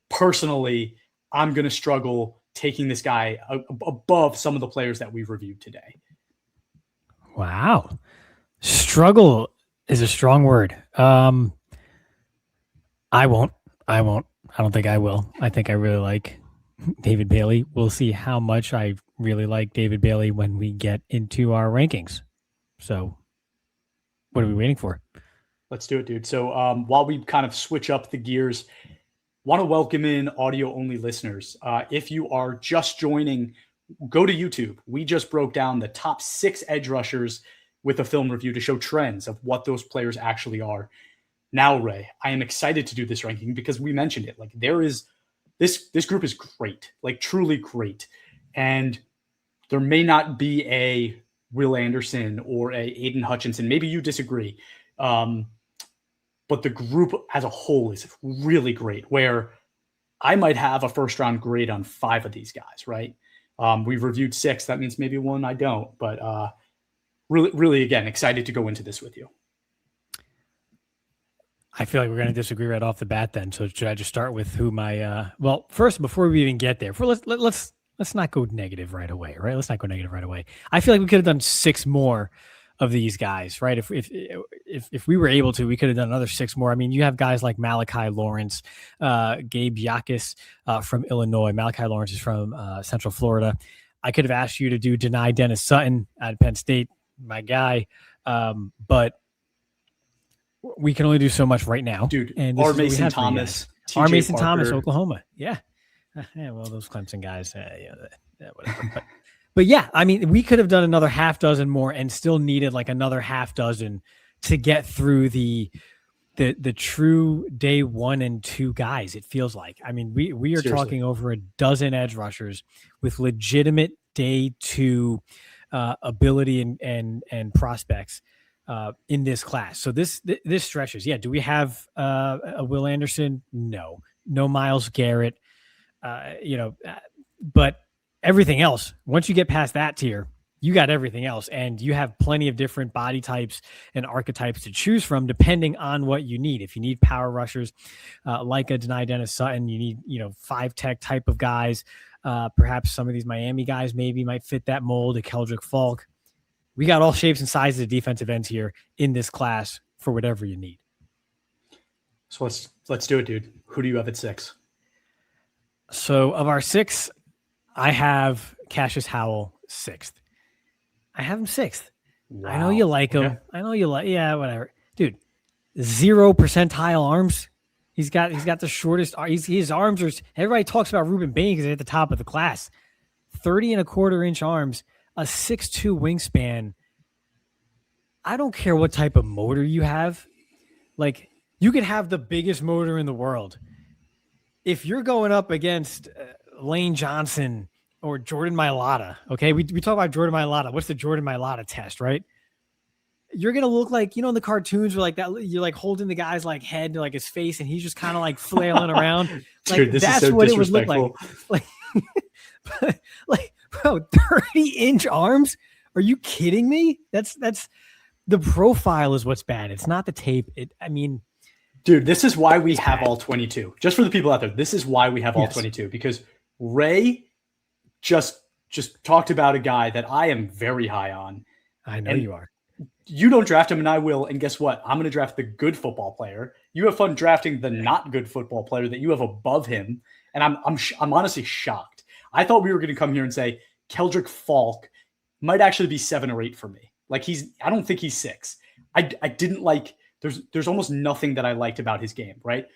personally, I'm going to struggle taking this guy above some of the players that we've reviewed today. Wow. Struggle is a strong word. I won't. I don't think I will. I think I really like David Bailey. We'll see how much I really like David Bailey when we get into our rankings. So what are we waiting for? Let's do it, dude. So while we kind of switch up the gears, want to welcome in audio-only listeners. If you are just joining, go to YouTube. We just broke down the top 6 edge rushers with a film review to show trends of what those players actually are. Now, Ray, I am excited to do this ranking because we mentioned it. Like, there is this group is great, like truly great. And there may not be a Will Anderson or a Aiden Hutchinson. Maybe you disagree. But the group as a whole is really great, where I might have a first-round grade on 5 of these guys, right? We've reviewed 6. That means maybe 1 I don't. But really, really, again, excited to go into this with you. I feel like we're going to disagree right off the bat then. So should I just start with who my well, first, before we even get there, let's not go negative right away, right? Let's not go negative right away. I feel like we could have done 6 more of these guys, right? If we were able to, we could have done another 6 more. I mean, you have guys like Malachi Lawrence, Gabe Yakis from Illinois. Malachi Lawrence is from Central Florida. I could have asked you to do Deny Dennis Sutton at Penn State, my guy, but we can only do so much right now. Dude, R. Mason Thomas. R. Mason Thomas, Oklahoma. Yeah. Well, those Clemson guys, whatever. But yeah, I mean, we could have done another half dozen more and still needed like another half dozen to get through the true day 1 and 2 guys. It feels like, I mean, we are Seriously. talking over a dozen edge rushers with legitimate day 2 ability and prospects in this class. So this stretches. Yeah. Do we have a Will Anderson? No. no Myles Garrett, but everything else, once you get past that tier, you got everything else, and you have plenty of different body types and archetypes to choose from depending on what you need. If you need power rushers, like a Deni Dennis Sutton, you need, 5-tech type of guys. Perhaps some of these Miami guys maybe might fit that mold, a Keldric Faulk. We got all shapes and sizes of defensive ends here in this class for whatever you need. So let's do it, dude. Who do you have at 6? So of our 6, I have Cashius Howell 6th. I have him 6th. Wow. I know you like him. Okay. I know you like, yeah, whatever. Dude, 0 percentile arms. He's got the shortest, his arms are, everybody talks about Rueben Bain because he's at the top of the class. 30.25-inch arms, a 6'2" wingspan. I don't care what type of motor you have. Like, you could have the biggest motor in the world. If you're going up against Lane Johnson or Jordan Mailata, okay? We talk about Jordan Mailata. What's the Jordan Mailata test, right? You're going to look like, in the cartoons where like that, you're like holding the guy's like head to like his face and he's just kind of like flailing around. Like, dude, this that's is so what it would look like. Like, bro, 30-inch arms? Are you kidding me? That's the profile is what's bad. It's not the tape. Dude, this is why we have all 22. Just for the people out there, this is why we have all 22, because Ray just talked about a guy that I am very high on. I know you are. You don't draft him, and I will. And guess what? I'm going to draft the good football player. You have fun drafting the not good football player that you have above him, and I'm honestly shocked. I thought we were going to come here and say Keldric Faulk might actually be 7 or 8 for me. Like I don't think he's 6. I didn't like. There's almost nothing that I liked about his game. Right?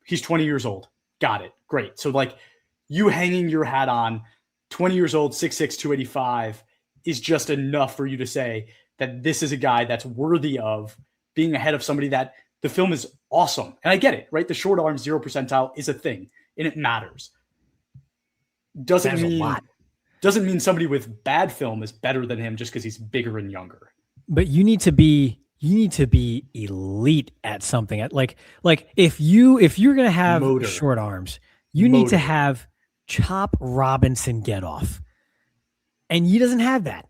He's 20 years old. Got it. Great. So like you hanging your hat on 20 years old, 6'6", 285 is just enough for you to say that this is a guy that's worthy of being ahead of somebody that the film is awesome. And I get it, right? The short arm 0 percentile is a thing and it matters. Doesn't mean somebody with bad film is better than him just because he's bigger and younger. But you need to be elite at something. Like if you're going to have short arms, you need to have Chop Robinson get off. And he doesn't have that.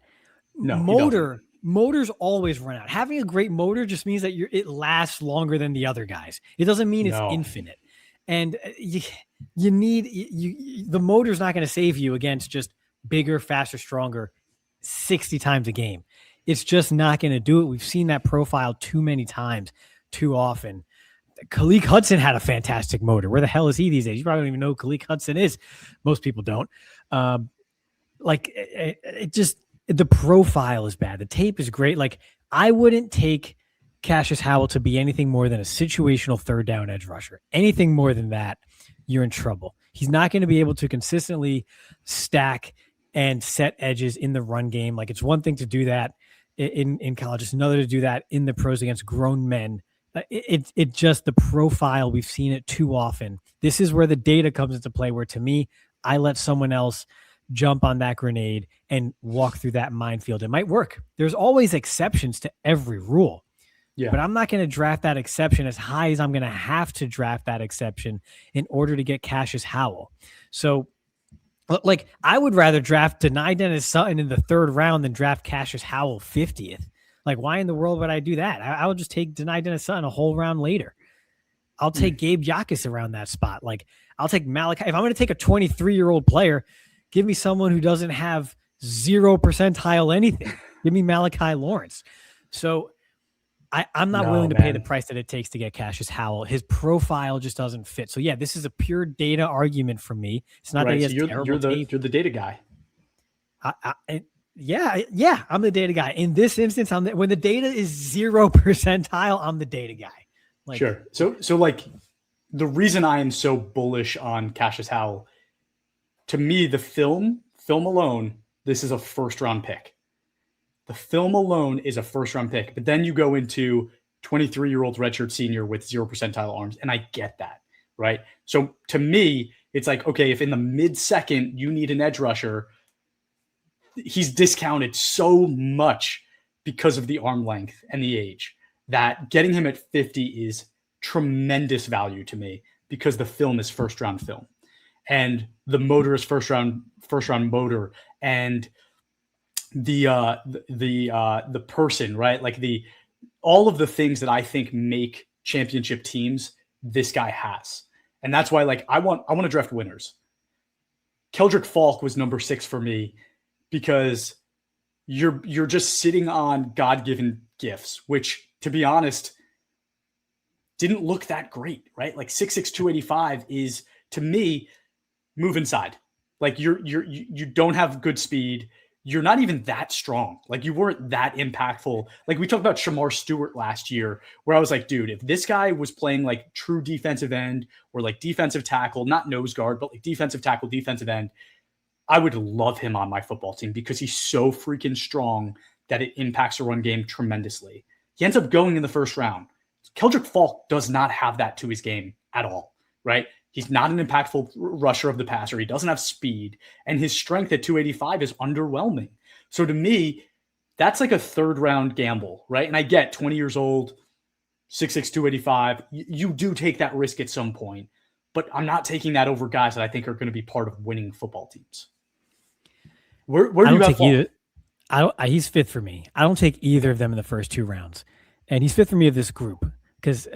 No, Motors always run out. Having a great motor just means that it lasts longer than the other guys. It doesn't mean it's infinite. And you need the motor's not going to save you against just bigger, faster, stronger 60 times a game. It's just not going to do it. We've seen that profile too many times, too often. Khaleke Hudson had a fantastic motor. Where the hell is he these days? You probably don't even know who Khaleke Hudson is. Most people don't. The profile is bad. The tape is great. Like, I wouldn't take Cashius Howell to be anything more than a situational third down edge rusher. Anything more than that, you're in trouble. He's not going to be able to consistently stack and set edges in the run game. Like, it's one thing to do that in college. It's another to do that in the pros against grown men. It just the profile. We've seen it too often. This is where the data comes into play, where to me, I let someone else jump on that grenade and walk through that minefield. It might work. There's always exceptions to every rule. Yeah. But I'm not going to draft that exception as high as I'm going to have to draft that exception in order to get Cashius Howell. So, like, I would rather draft Deni Dennis Sutton in the 3rd round than draft Cashius Howell 50th. Like, why in the world would I do that? I would just take Deni Dennis Sutton a whole round later. I'll take Gabe Yakus around that spot. Like, I'll take Malachi. If I'm going to take a 23-year-old player, give me someone who doesn't have 0 percentile anything. Give me Malachi Lawrence. So I'm not willing to pay the price that it takes to get Cashius Howell. His profile just doesn't fit. So yeah, this is a pure data argument for me. It's not that he has terrible tape. You're the data guy. Yeah, I'm the data guy. In this instance, when the data is 0 percentile, I'm the data guy. Like, sure. So like the reason I am so bullish on Cashius Howell, to me, the film alone, this is a 1st-round pick. The film alone is a 1st-round pick. But then you go into 23-year-old redshirt senior with 0 percentile arms, and I get that, right? So to me, it's like, okay, if in the mid-second you need an edge rusher, he's discounted so much because of the arm length and the age that getting him at 50 is tremendous value to me. because the film is first round film, and the motor is first round motor, and the person, right? Like all of the things that I think make championship teams, this guy has. And that's why, like, I want to draft winners. Keldric Faulk was number 6 for me because you're just sitting on God-given gifts, which, to be honest, didn't look that great, right? Like 6'6", 285 is, to me, move inside. Like you don't have good speed. You're not even that strong. Like you weren't that impactful. Like we talked about Shamar Stewart last year, where I was like, dude, if this guy was playing like true defensive end or like defensive tackle, not nose guard, but like defensive tackle, defensive end, I would love him on my football team because he's so freaking strong that it impacts the run game tremendously. He ends up going in the first round. Keldric Faulk does not have that to his game at all, right? He's not an impactful rusher of the passer. He doesn't have speed, and his strength at 285 is underwhelming. So to me, that's like a third round gamble, right? And I get 20 years old, 6'6", 285. You do take that risk at some point, but I'm not taking that over guys that I think are going to be part of winning football teams. Where do you have Faulk? He's 5th for me. I don't take either of them in the first 2 rounds, and he's 5th for me of this group because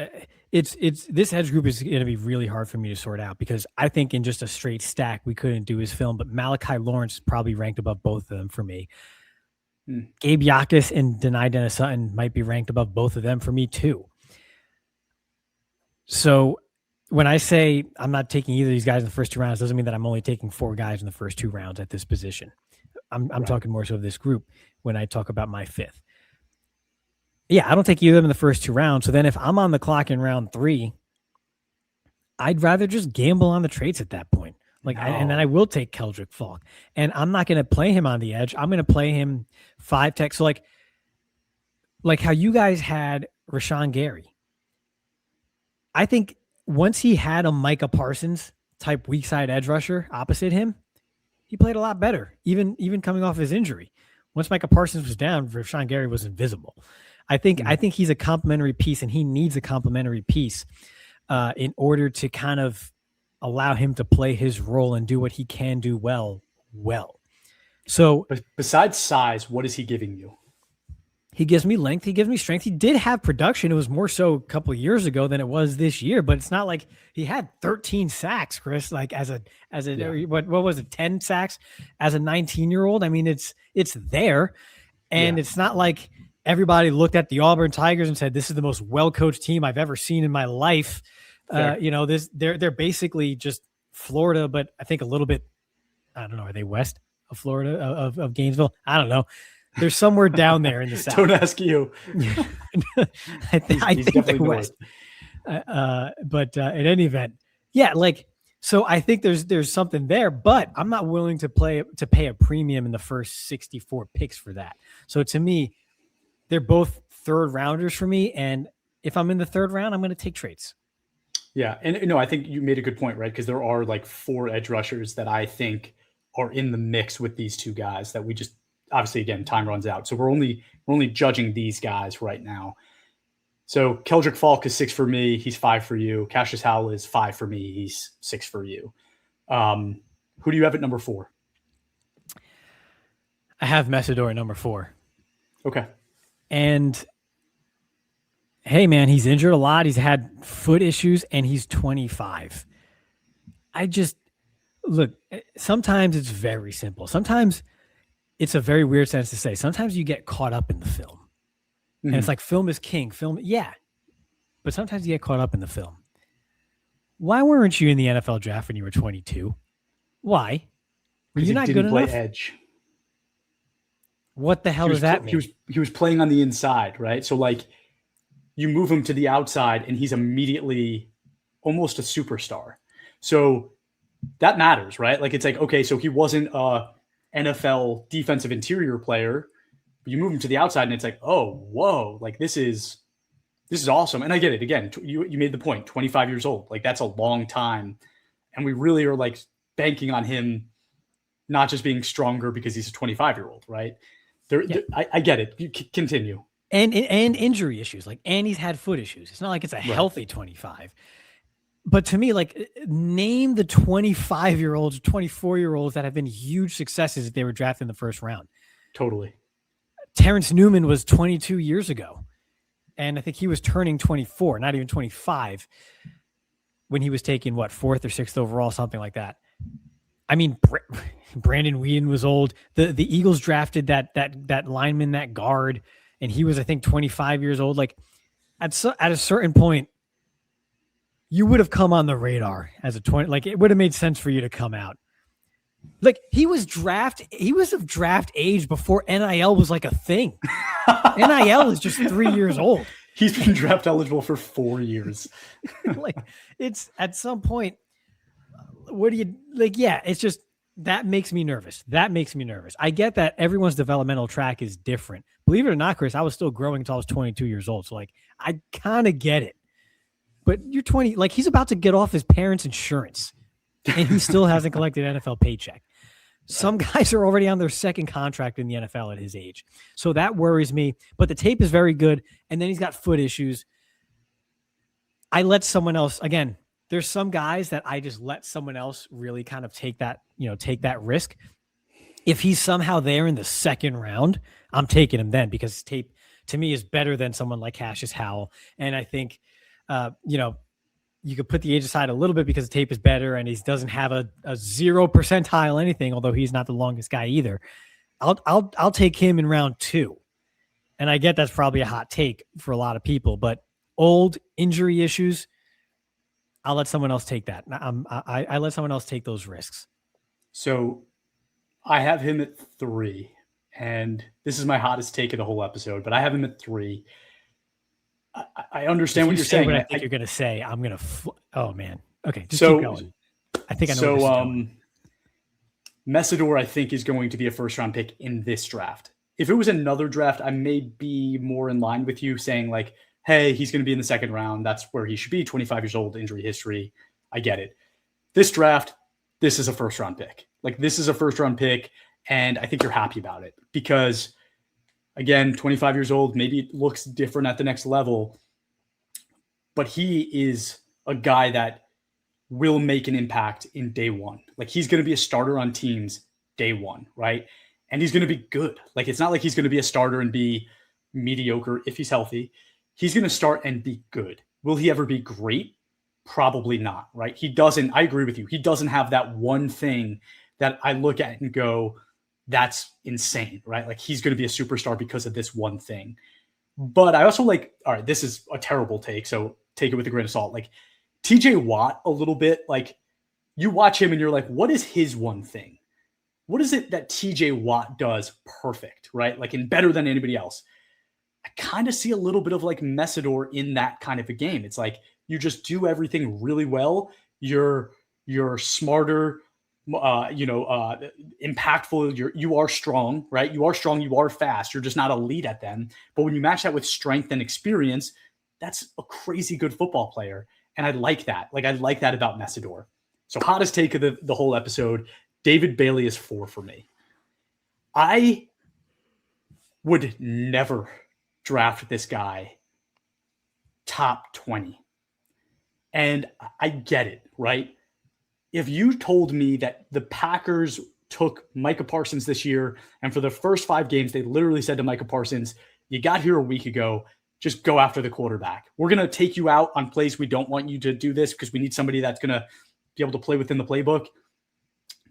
it's this edge group is going to be really hard for me to sort out because I think in just a straight stack we couldn't do his film, but Malachi Lawrence probably ranked above both of them for me. Gabe Yakus and Denai Dennis Sutton might be ranked above both of them for me too. So when I say I'm not taking either of these guys in the first 2 rounds, doesn't mean that I'm only taking 4 guys in the first 2 rounds at this position. I'm right. Talking more so of this group when I talk about my 5th. Yeah, I don't take either of them in the first 2 rounds. So then if I'm on the clock in round 3, I'd rather just gamble on the traits at that point. And then I will take Keldric Faulk. And I'm not going to play him on the edge. I'm going to play him 5 tech. So like how you guys had Rashawn Gary. I think once he had a Micah Parsons type weak side edge rusher opposite him, he played a lot better, even coming off his injury. Once Micah Parsons was down, Rashawn Gary was invisible. I think he's a complementary piece, and he needs a complementary piece in order to kind of allow him to play his role and do what he can do well. So besides size, what is he giving you? He gives me length. He gives me strength. He did have production. It was more so a couple of years ago than it was this year, but it's not like he had 13 sacks, Chris, like as a what was it? 10 sacks as a 19-year-old. I mean, it's there. And it's not like everybody looked at the Auburn Tigers and said, this is the most well-coached team I've ever seen in my life. They're basically just Florida, but I think a little bit, I don't know. Are they west of Florida of Gainesville? I don't know. They're somewhere down there in the south. Don't ask you. I think they're west. But in any event, so I think there's something there, but I'm not willing to pay a premium in the first 64 picks for that. So to me, they're both third rounders for me. And if I'm in the third round, I'm going to take traits. Yeah. And I think you made a good point, right? Because there are like 4 edge rushers that I think are in the mix with these 2 guys that we just, obviously, again, time runs out. So we're only judging these guys right now. So Keldric Faulk is 6 for me. He's 5 for you. Cashius Howell is 5 for me. He's 6 for you. Who do you have at number 4? I have Mesidor at number 4. Okay. And hey, man, he's injured a lot. He's had foot issues, and he's 25. Look, sometimes it's very simple. Sometimes it's a very weird sentence to say. Sometimes you get caught up in the film. Mm-hmm. And it's like film is king. Film, yeah. But sometimes you get caught up in the film. Why weren't you in the NFL draft when you were 22? Why? Were you not good enough? Play edge. What the hell does that mean? He was playing on the inside, right? So like you move him to the outside and he's immediately almost a superstar. So that matters, right? Like it's like, okay, so he wasn't a NFL defensive interior player. You move him to the outside and it's like, oh, whoa, like this is awesome. And I get it. Again, you made the point, 25 years old. Like that's a long time. And we really are like banking on him not just being stronger because he's a 25-year-old, right? I get it. You continue. And injury issues, and he's had foot issues. It's not like it's a healthy 25. But to me, like, name the 25-year-olds, 24-year-olds that have been huge successes if they were drafted in the first round. Totally. Terrence Newman was 22 years ago. And I think he was turning 24, not even 25, when he was taken, fourth or sixth overall, something like that. I mean, Brandon Weeden was old. The Eagles drafted that lineman, that guard, and he was, I think, 25 years old. Like, at a certain point, you would have come on the radar as a 20. Like, it would have made sense for you to come out. Like, he was of draft age before NIL was like a thing. NIL is just 3 years old. He's been draft eligible for 4 years. Like, it's at some point, what do you like? Yeah, it's just that makes me nervous. I get that everyone's developmental track is different. Believe it or not, Chris, I was still growing until I was 22 years old. So, like, I kind of get it. But you're 20, like, he's about to get off his parents' insurance and he still hasn't collected an NFL paycheck. Some guys are already on their second contract in the NFL at his age. So that worries me. But the tape is very good. And then he's got foot issues. I let someone else, again, there's some guys that I just let someone else really kind of take that risk. If he's somehow there in the second round, I'm taking him then, because his tape to me is better than someone like Cashius Howell. And I think, you could put the age aside a little bit because the tape is better and he doesn't have a 0 percentile anything, although he's not the longest guy either. I'll take him in round 2. And I get that's probably a hot take for a lot of people, but old injury issues, I'll let someone else take that. I let someone else take those risks. So I have him at 3, and this is my hottest take of the whole episode, but I have him at 3. I understand what you're saying. What I think you're going to say, I'm going to. Oh man. Okay. Just keep going. I think I know. So, Mesidor, I think, is going to be a first-round pick in this draft. If it was another draft, I may be more in line with you, saying like, "Hey, he's going to be in the second round. That's where he should be. 25 years old, injury history. I get it." This draft, this is a first-round pick. Like, this is a first-round pick, and I think you're happy about it because, again, 25 years old, maybe it looks different at the next level, but he is a guy that will make an impact in day one. Like, he's going to be a starter on teams day one, right? And he's going to be good. Like, it's not like he's going to be a starter and be mediocre if he's healthy. He's going to start and be good. Will he ever be great? Probably not, right? He doesn't, I agree with you. He doesn't have that one thing that I look at and go, that's insane, right? Like, he's going to be a superstar because of this one thing. But I also like, all right, this is a terrible take, so take it with a grain of salt. Like, TJ Watt, a little bit, like, you watch him and you're like, what is his one thing? What is it that TJ Watt does perfect, right? Like, and better than anybody else? I kind of see a little bit of like Mesidor in that kind of a game. It's like, you just do everything really well. You're smarter, impactful. You are strong, right? You are strong. You are fast. You're just not elite at them. But when you match that with strength and experience, that's a crazy good football player. And I like that. Like, I like that about Mesidor. So, hottest take of the whole episode, David Bailey is 4 for me. I would never draft this guy top 20. And I get it, right? If you told me that the Packers took Micah Parsons this year, and for the first 5 games, they literally said to Micah Parsons, you got here a week ago, just go after the quarterback. We're going to take you out on plays we don't want you to do this because we need somebody that's going to be able to play within the playbook.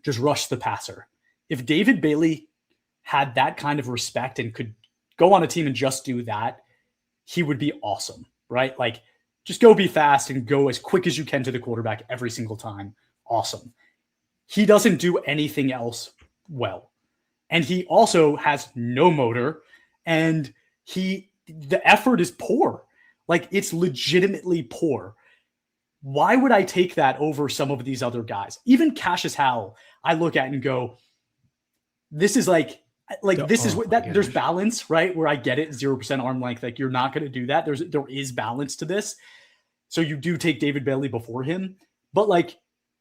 Just rush the passer. If David Bailey had that kind of respect and could go on a team and just do that, he would be awesome, right? Like, just go be fast and go as quick as you can to the quarterback every single time. Awesome. He doesn't do anything else well. And he also has no motor, and the effort is poor. Like, it's legitimately poor. Why would I take that over some of these other guys? Even Cashius Howell, I look at and go, this is like this is what that there's balance, right? Where I get it, 0% arm length. Like, you're not going to do that. There is balance to this. So you do take David Bailey before him, but like,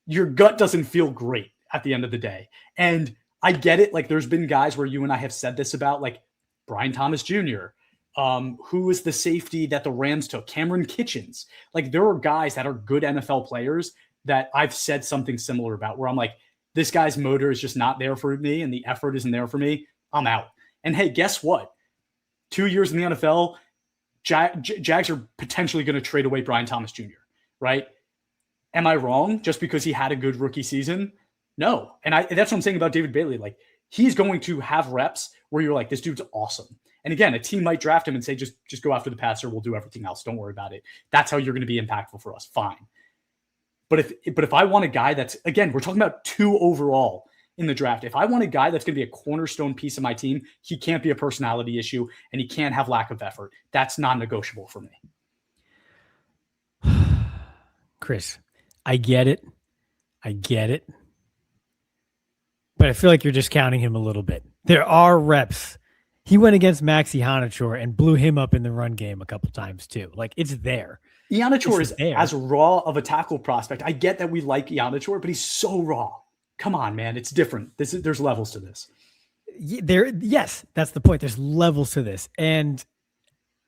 your gut doesn't feel great at the end of the day. And I get it. Like, there's been guys where you and I have said this about, like Brian Thomas Jr., Who is the safety that the Rams took? Cameron Kitchens. Like, there are guys that are good NFL players that I've said something similar about, where I'm like, this guy's motor is just not there for me and the effort isn't there for me. I'm out. And hey, guess what? 2 years in the NFL, Jags are potentially going to trade away Brian Thomas Jr., right? Am I wrong just because he had a good rookie season? No. And that's what I'm saying about David Bailey. Like, he's going to have reps where you're like, this dude's awesome. And again, a team might draft him and say, just go after the passer. We'll do everything else. Don't worry about it. That's how you're going to be impactful for us. Fine. But if I want a guy that's, again, we're talking about 2 overall in the draft. If I want a guy that's going to be a cornerstone piece of my team, he can't be a personality issue and he can't have lack of effort. That's non-negotiable for me. Chris, I get it. But I feel like you're discounting him a little bit. There are reps. He went against Maxi Hanachor and blew him up in the run game a couple times too. Like, it's there. Ianachor is there. As raw of a tackle prospect. I get that we like Ianachor, but he's so raw. Come on, man. It's different. There's levels to this. Yes, that's the point. There's levels to this. And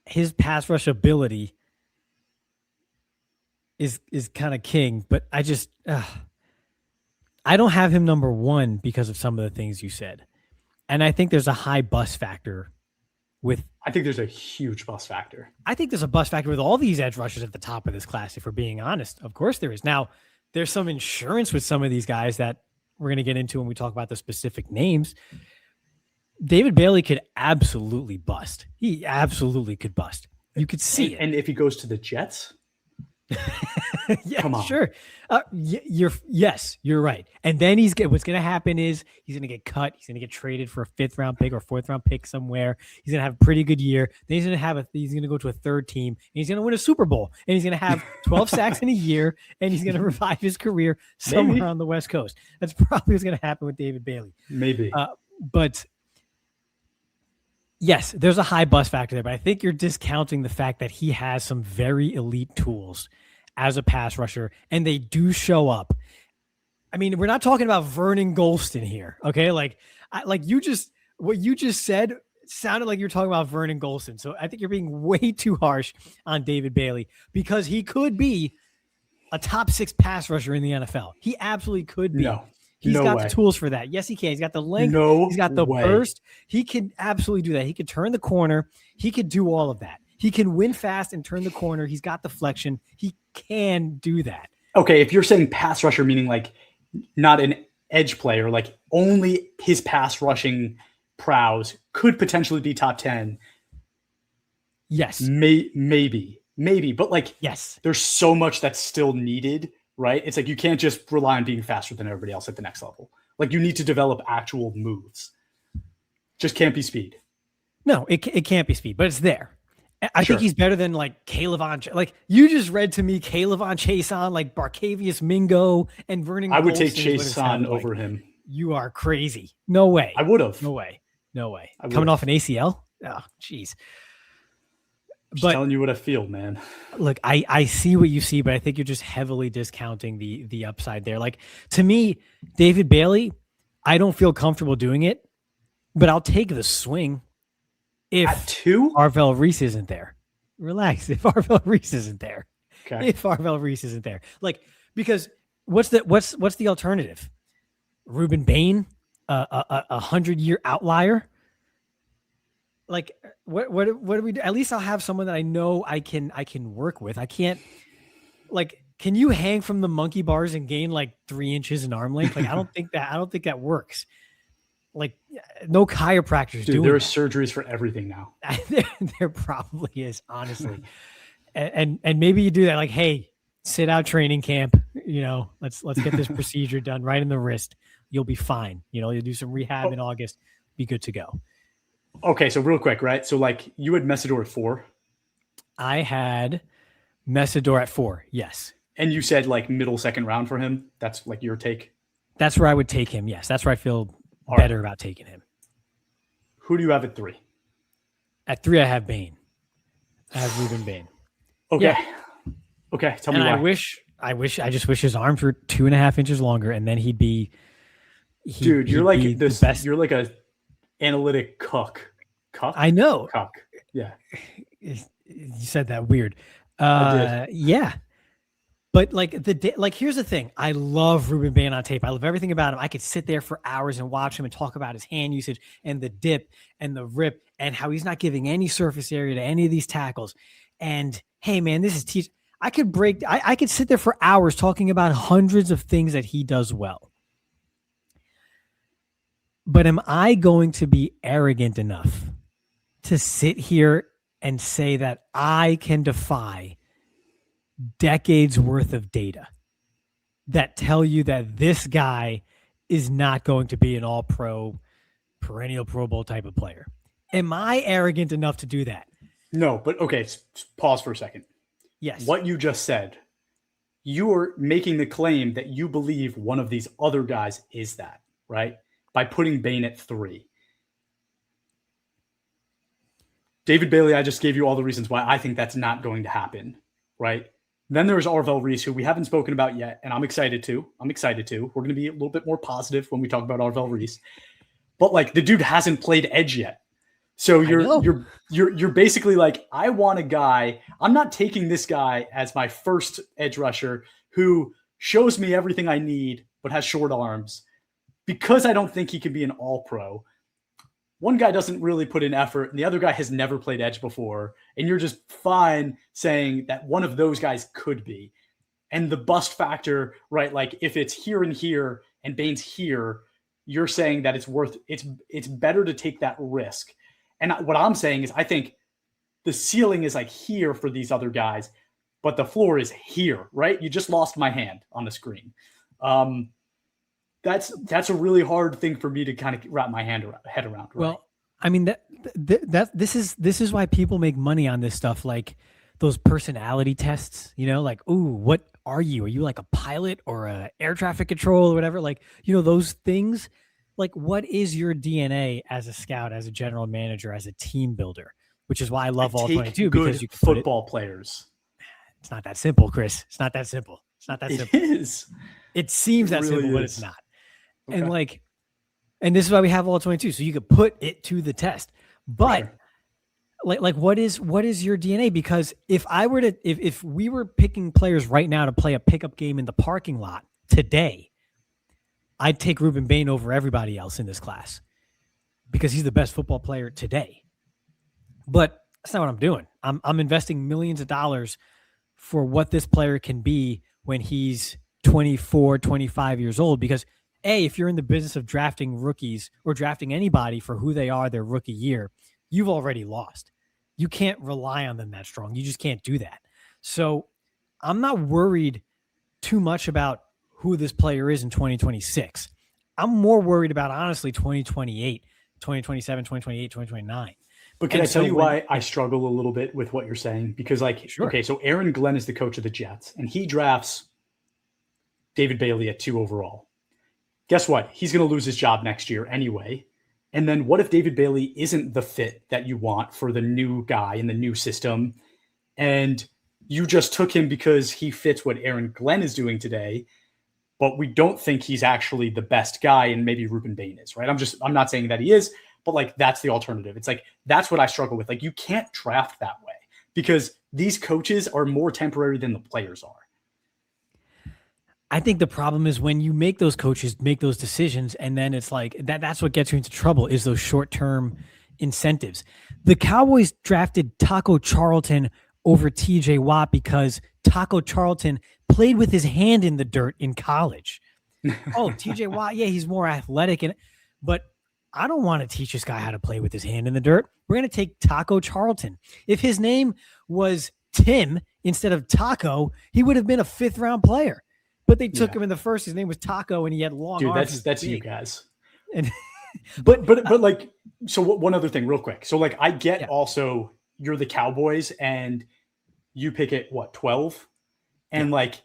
his pass rush ability is kind of king, but I don't have him number 1 because of some of the things you said. And I think there's a high bust factor I think there's a huge bust factor. I think there's a bust factor with all these edge rushers at the top of this class, if we're being honest. Of course there is. Now, there's some insurance with some of these guys that we're going to get into when we talk about the specific names. David Bailey could absolutely bust. He absolutely could bust. You could see it. And if he goes to the Jets? Yeah, come on. Sure. You're right. And then what's going to happen is he's going to get cut. He's going to get traded for a 5th round pick or 4th round pick somewhere. He's going to have a pretty good year. Then he's going to go to a 3rd team and he's going to win a Super Bowl and he's going to have 12 sacks in a year and he's going to revive his career somewhere on the West Coast. That's probably what's going to happen with David Bailey. Maybe. But yes, there's a high bust factor there, but I think you're discounting the fact that he has some very elite tools as a pass rusher, and they do show up. I mean, we're not talking about Vernon Golston here, okay? What you just said sounded like you're talking about Vernon Golston. So I think you're being way too harsh on David Bailey because he could be a top 6 pass rusher in the NFL. He absolutely could be. No. He's No got way. the tools for that. Yes, he can. He's got the length. He's got the burst. He can absolutely do that. He could turn the corner. He could do all of that. He can win fast and turn the corner. He's got the flexion. He can do that. Okay, if you're saying pass rusher, meaning like not an edge player, like only his pass rushing prowess could potentially be top 10. Yes. Maybe. But like, yes, there's so much that's still needed, right? It's like you can't just rely on being faster than everybody else at the next level. Like, you need to develop actual moves. Just can't be speed. No, it can't be speed, but it's there. I Sure. think he's better than like Caleb like you just read to me Caleb Chason, like Barcavius Mingo and Vernon. I would take Golston is what it Chase sounded on over like. him. You are crazy. No way. I would have. No way. I Coming off an ACL? Oh, jeez. Just telling you what I feel, man. Look, I see what you see, but I think you're just heavily discounting the upside there. Like, to me, David Bailey, I don't feel comfortable doing it, but I'll take the swing. If At 2? Arbell Reese isn't there, relax. If Arbell Reese isn't there, Okay. if Arbell Reese isn't there, like, because what's the alternative? Rueben Bain, a 100-year outlier. Like, what do we do? At least I'll have someone that I know I can work with. I can't, like, can you hang from the monkey bars and gain like 3 inches in arm length? Like, I don't think that works. Like, no chiropractors Dude, doing there are that. surgeries for everything now. There probably is, honestly. and maybe you do that, like, hey, sit out training camp, let's get this procedure done right in the wrist. You'll be fine. You'll do some rehab in August, be good to go. Okay, so real quick, right? So like you had Mesidor at 4. I had Mesidor at 4, yes. And you said like middle 2nd round for him. That's like your take. That's where I would take him. Yes, that's where I feel All better right. about taking him. Who do you have at 3? At 3, I have Bain. I have Rueben Bain. Okay. Yeah. Okay. Tell me And why. I just wish his arms were 2.5 inches longer, and then he'd be. Dude, you're he'd like be this. the best. You're like a analytic cuck. Cuck. I know. Cuck. Yeah. You said that weird. I did. Yeah. But here's the thing. I love Rueben Bain on tape. I love everything about him. I could sit there for hours and watch him and talk about his hand usage and the dip and the rip and how he's not giving any surface area to any of these tackles. And hey, man, this is I could sit there for hours talking about hundreds of things that he does well. But am I going to be arrogant enough to sit here and say that I can defy decades worth of data that tell you that this guy is not going to be an all-pro, perennial Pro Bowl type of player? Am I arrogant enough to do that? No, but okay, pause for a second. Yes. What you just said, you are making the claim that you believe one of these other guys is that, right? By putting Bain at 3. David Bailey, I just gave you all the reasons why I think that's not going to happen, right? Then there's Arbell Reese, who we haven't spoken about yet, and I'm excited to. We're going to be a little bit more positive when we talk about Arbell Reese. But like, the dude hasn't played edge yet. So you're basically like, I want a guy. I'm not taking this guy as my first edge rusher who shows me everything I need but has short arms, because I don't think he can be an all-pro. One guy doesn't really put in effort, and the other guy has never played edge before, and you're just fine saying that one of those guys could be. And the bust factor, right? Like, if it's here and here and Bain's here, you're saying that it's better to take that risk. And what I'm saying is, I think the ceiling is like here for these other guys, but the floor is here, right? You just lost my hand on the screen. That's a really hard thing for me to kind of wrap my head around. Right? Well, I mean, this is why people make money on this stuff, like those personality tests, like, ooh, what are you? Are you like a pilot or a air traffic control or whatever? Like, those things. Like, what is your DNA as a scout, as a general manager, as a team builder? Which is why I love all 22, because you can football players. It's not that simple, Chris. It's not that simple. It is. It seems that simple, but it's not. Okay. And this is why we have all 22. So you could put it to the test. But like what is your DNA? Because if we were picking players right now to play a pickup game in the parking lot today, I'd take Rueben Bain over everybody else in this class because he's the best football player today. But that's not what I'm doing. I'm investing millions of dollars for what this player can be when he's 24, 25 years old. Because if you're in the business of drafting rookies or drafting anybody for who they are their rookie year, you've already lost. You can't rely on them that strong. You just can't do that. So I'm not worried too much about who this player is in 2026. I'm more worried about, honestly, 2028, 2027, 2028, 2029. But can I tell you why I struggle a little bit with what you're saying? Because okay, so Aaron Glenn is the coach of the Jets, and he drafts David Bailey at 2 overall. Guess what? He's going to lose his job next year anyway. And then what if David Bailey isn't the fit that you want for the new guy in the new system? And you just took him because he fits what Aaron Glenn is doing today, but we don't think he's actually the best guy, and maybe Rueben Bain is, right? I'm not saying that he is, but like, that's the alternative. It's like, that's what I struggle with. Like, you can't draft that way because these coaches are more temporary than the players are. I think the problem is when you make those coaches make those decisions, and then it's like that's what gets you into trouble, is those short-term incentives. The Cowboys drafted Taco Charlton over TJ Watt because Taco Charlton played with his hand in the dirt in college. TJ Watt, he's more athletic, but I don't want to teach this guy how to play with his hand in the dirt. We're going to take Taco Charlton. If his name was Tim instead of Taco, he would have been a 5th-round player. But they took him in the first. His name was Taco, and he had long arms. That's you guys. And but like, so one other thing real quick. So like, I get also you're the Cowboys and you pick it 12, and like,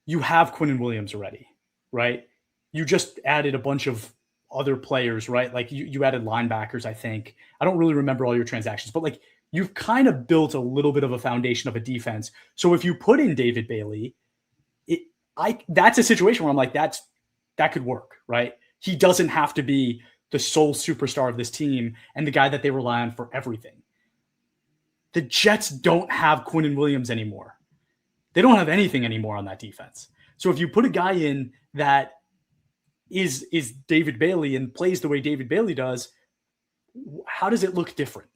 you have Quinnen Williams already, right? You just added a bunch of other players, right? Like you added linebackers, I think. I don't really remember all your transactions, but like, you've kind of built a little bit of a foundation of a defense. So if you put in David Bailey, that's a situation where I'm like, that could work, right? He doesn't have to be the sole superstar of this team and the guy that they rely on for everything. The Jets don't have Quinnen Williams anymore. They don't have anything anymore on that defense. So if you put a guy in that is David Bailey and plays the way David Bailey does, how does it look different?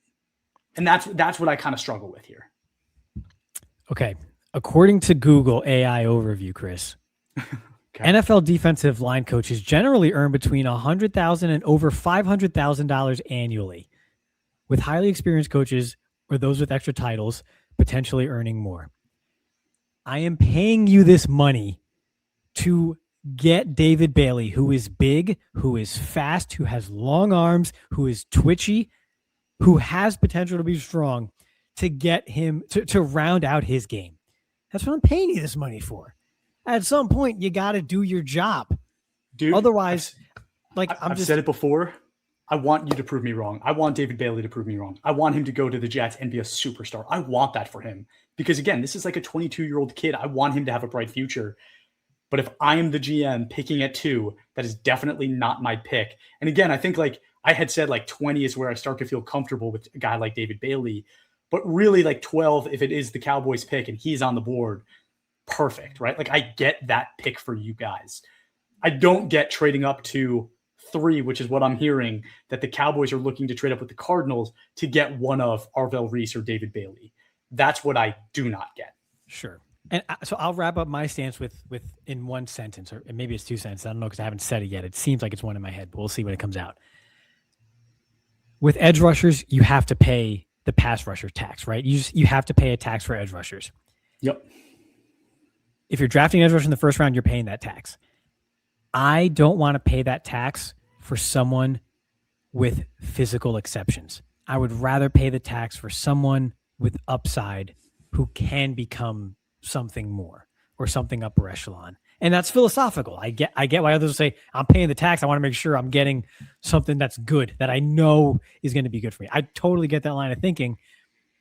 And that's what I kind of struggle with here. Okay. According to Google AI overview, Chris, okay. NFL defensive line coaches generally earn between $100,000 and over $500,000 annually, with highly experienced coaches or those with extra titles potentially earning more. I am paying you this money to get David Bailey, who is big, who is fast, who has long arms, who is twitchy, who has potential to be strong, to get him to round out his game. That's what I'm paying you this money for. At some point, you got to do your job. Dude, otherwise, I've said it before. I want you to prove me wrong. I want David Bailey to prove me wrong. I want him to go to the Jets and be a superstar. I want that for him. Because again, this is like a 22-year-old kid. I want him to have a bright future. But if I am the GM picking at 2, that is definitely not my pick. And again, I think like I had said, like 20 is where I start to feel comfortable with a guy like David Bailey. But really like 12, if it is the Cowboys pick and he's on the board, perfect, right? Like I get that pick for you guys. I don't get trading up to 3, which is what I'm hearing, that the Cowboys are looking to trade up with the Cardinals to get one of Arbell Reese or David Bailey. That's what I do not get. Sure. And so I'll wrap up my stance with in one sentence, or maybe it's 2 sentences. I don't know because I haven't said it yet. It seems like it's one in my head, but we'll see when it comes out. With edge rushers, you have to pay the pass rusher tax, right? You have to pay a tax for edge rushers. Yep. If you're drafting edge rusher in the first round, you're paying that tax. I don't want to pay that tax for someone with physical exceptions. I would rather pay the tax for someone with upside who can become something more or something upper echelon. And that's philosophical. I get why others say, I'm paying the tax. I want to make sure I'm getting something that's good, that I know is going to be good for me. I totally get that line of thinking,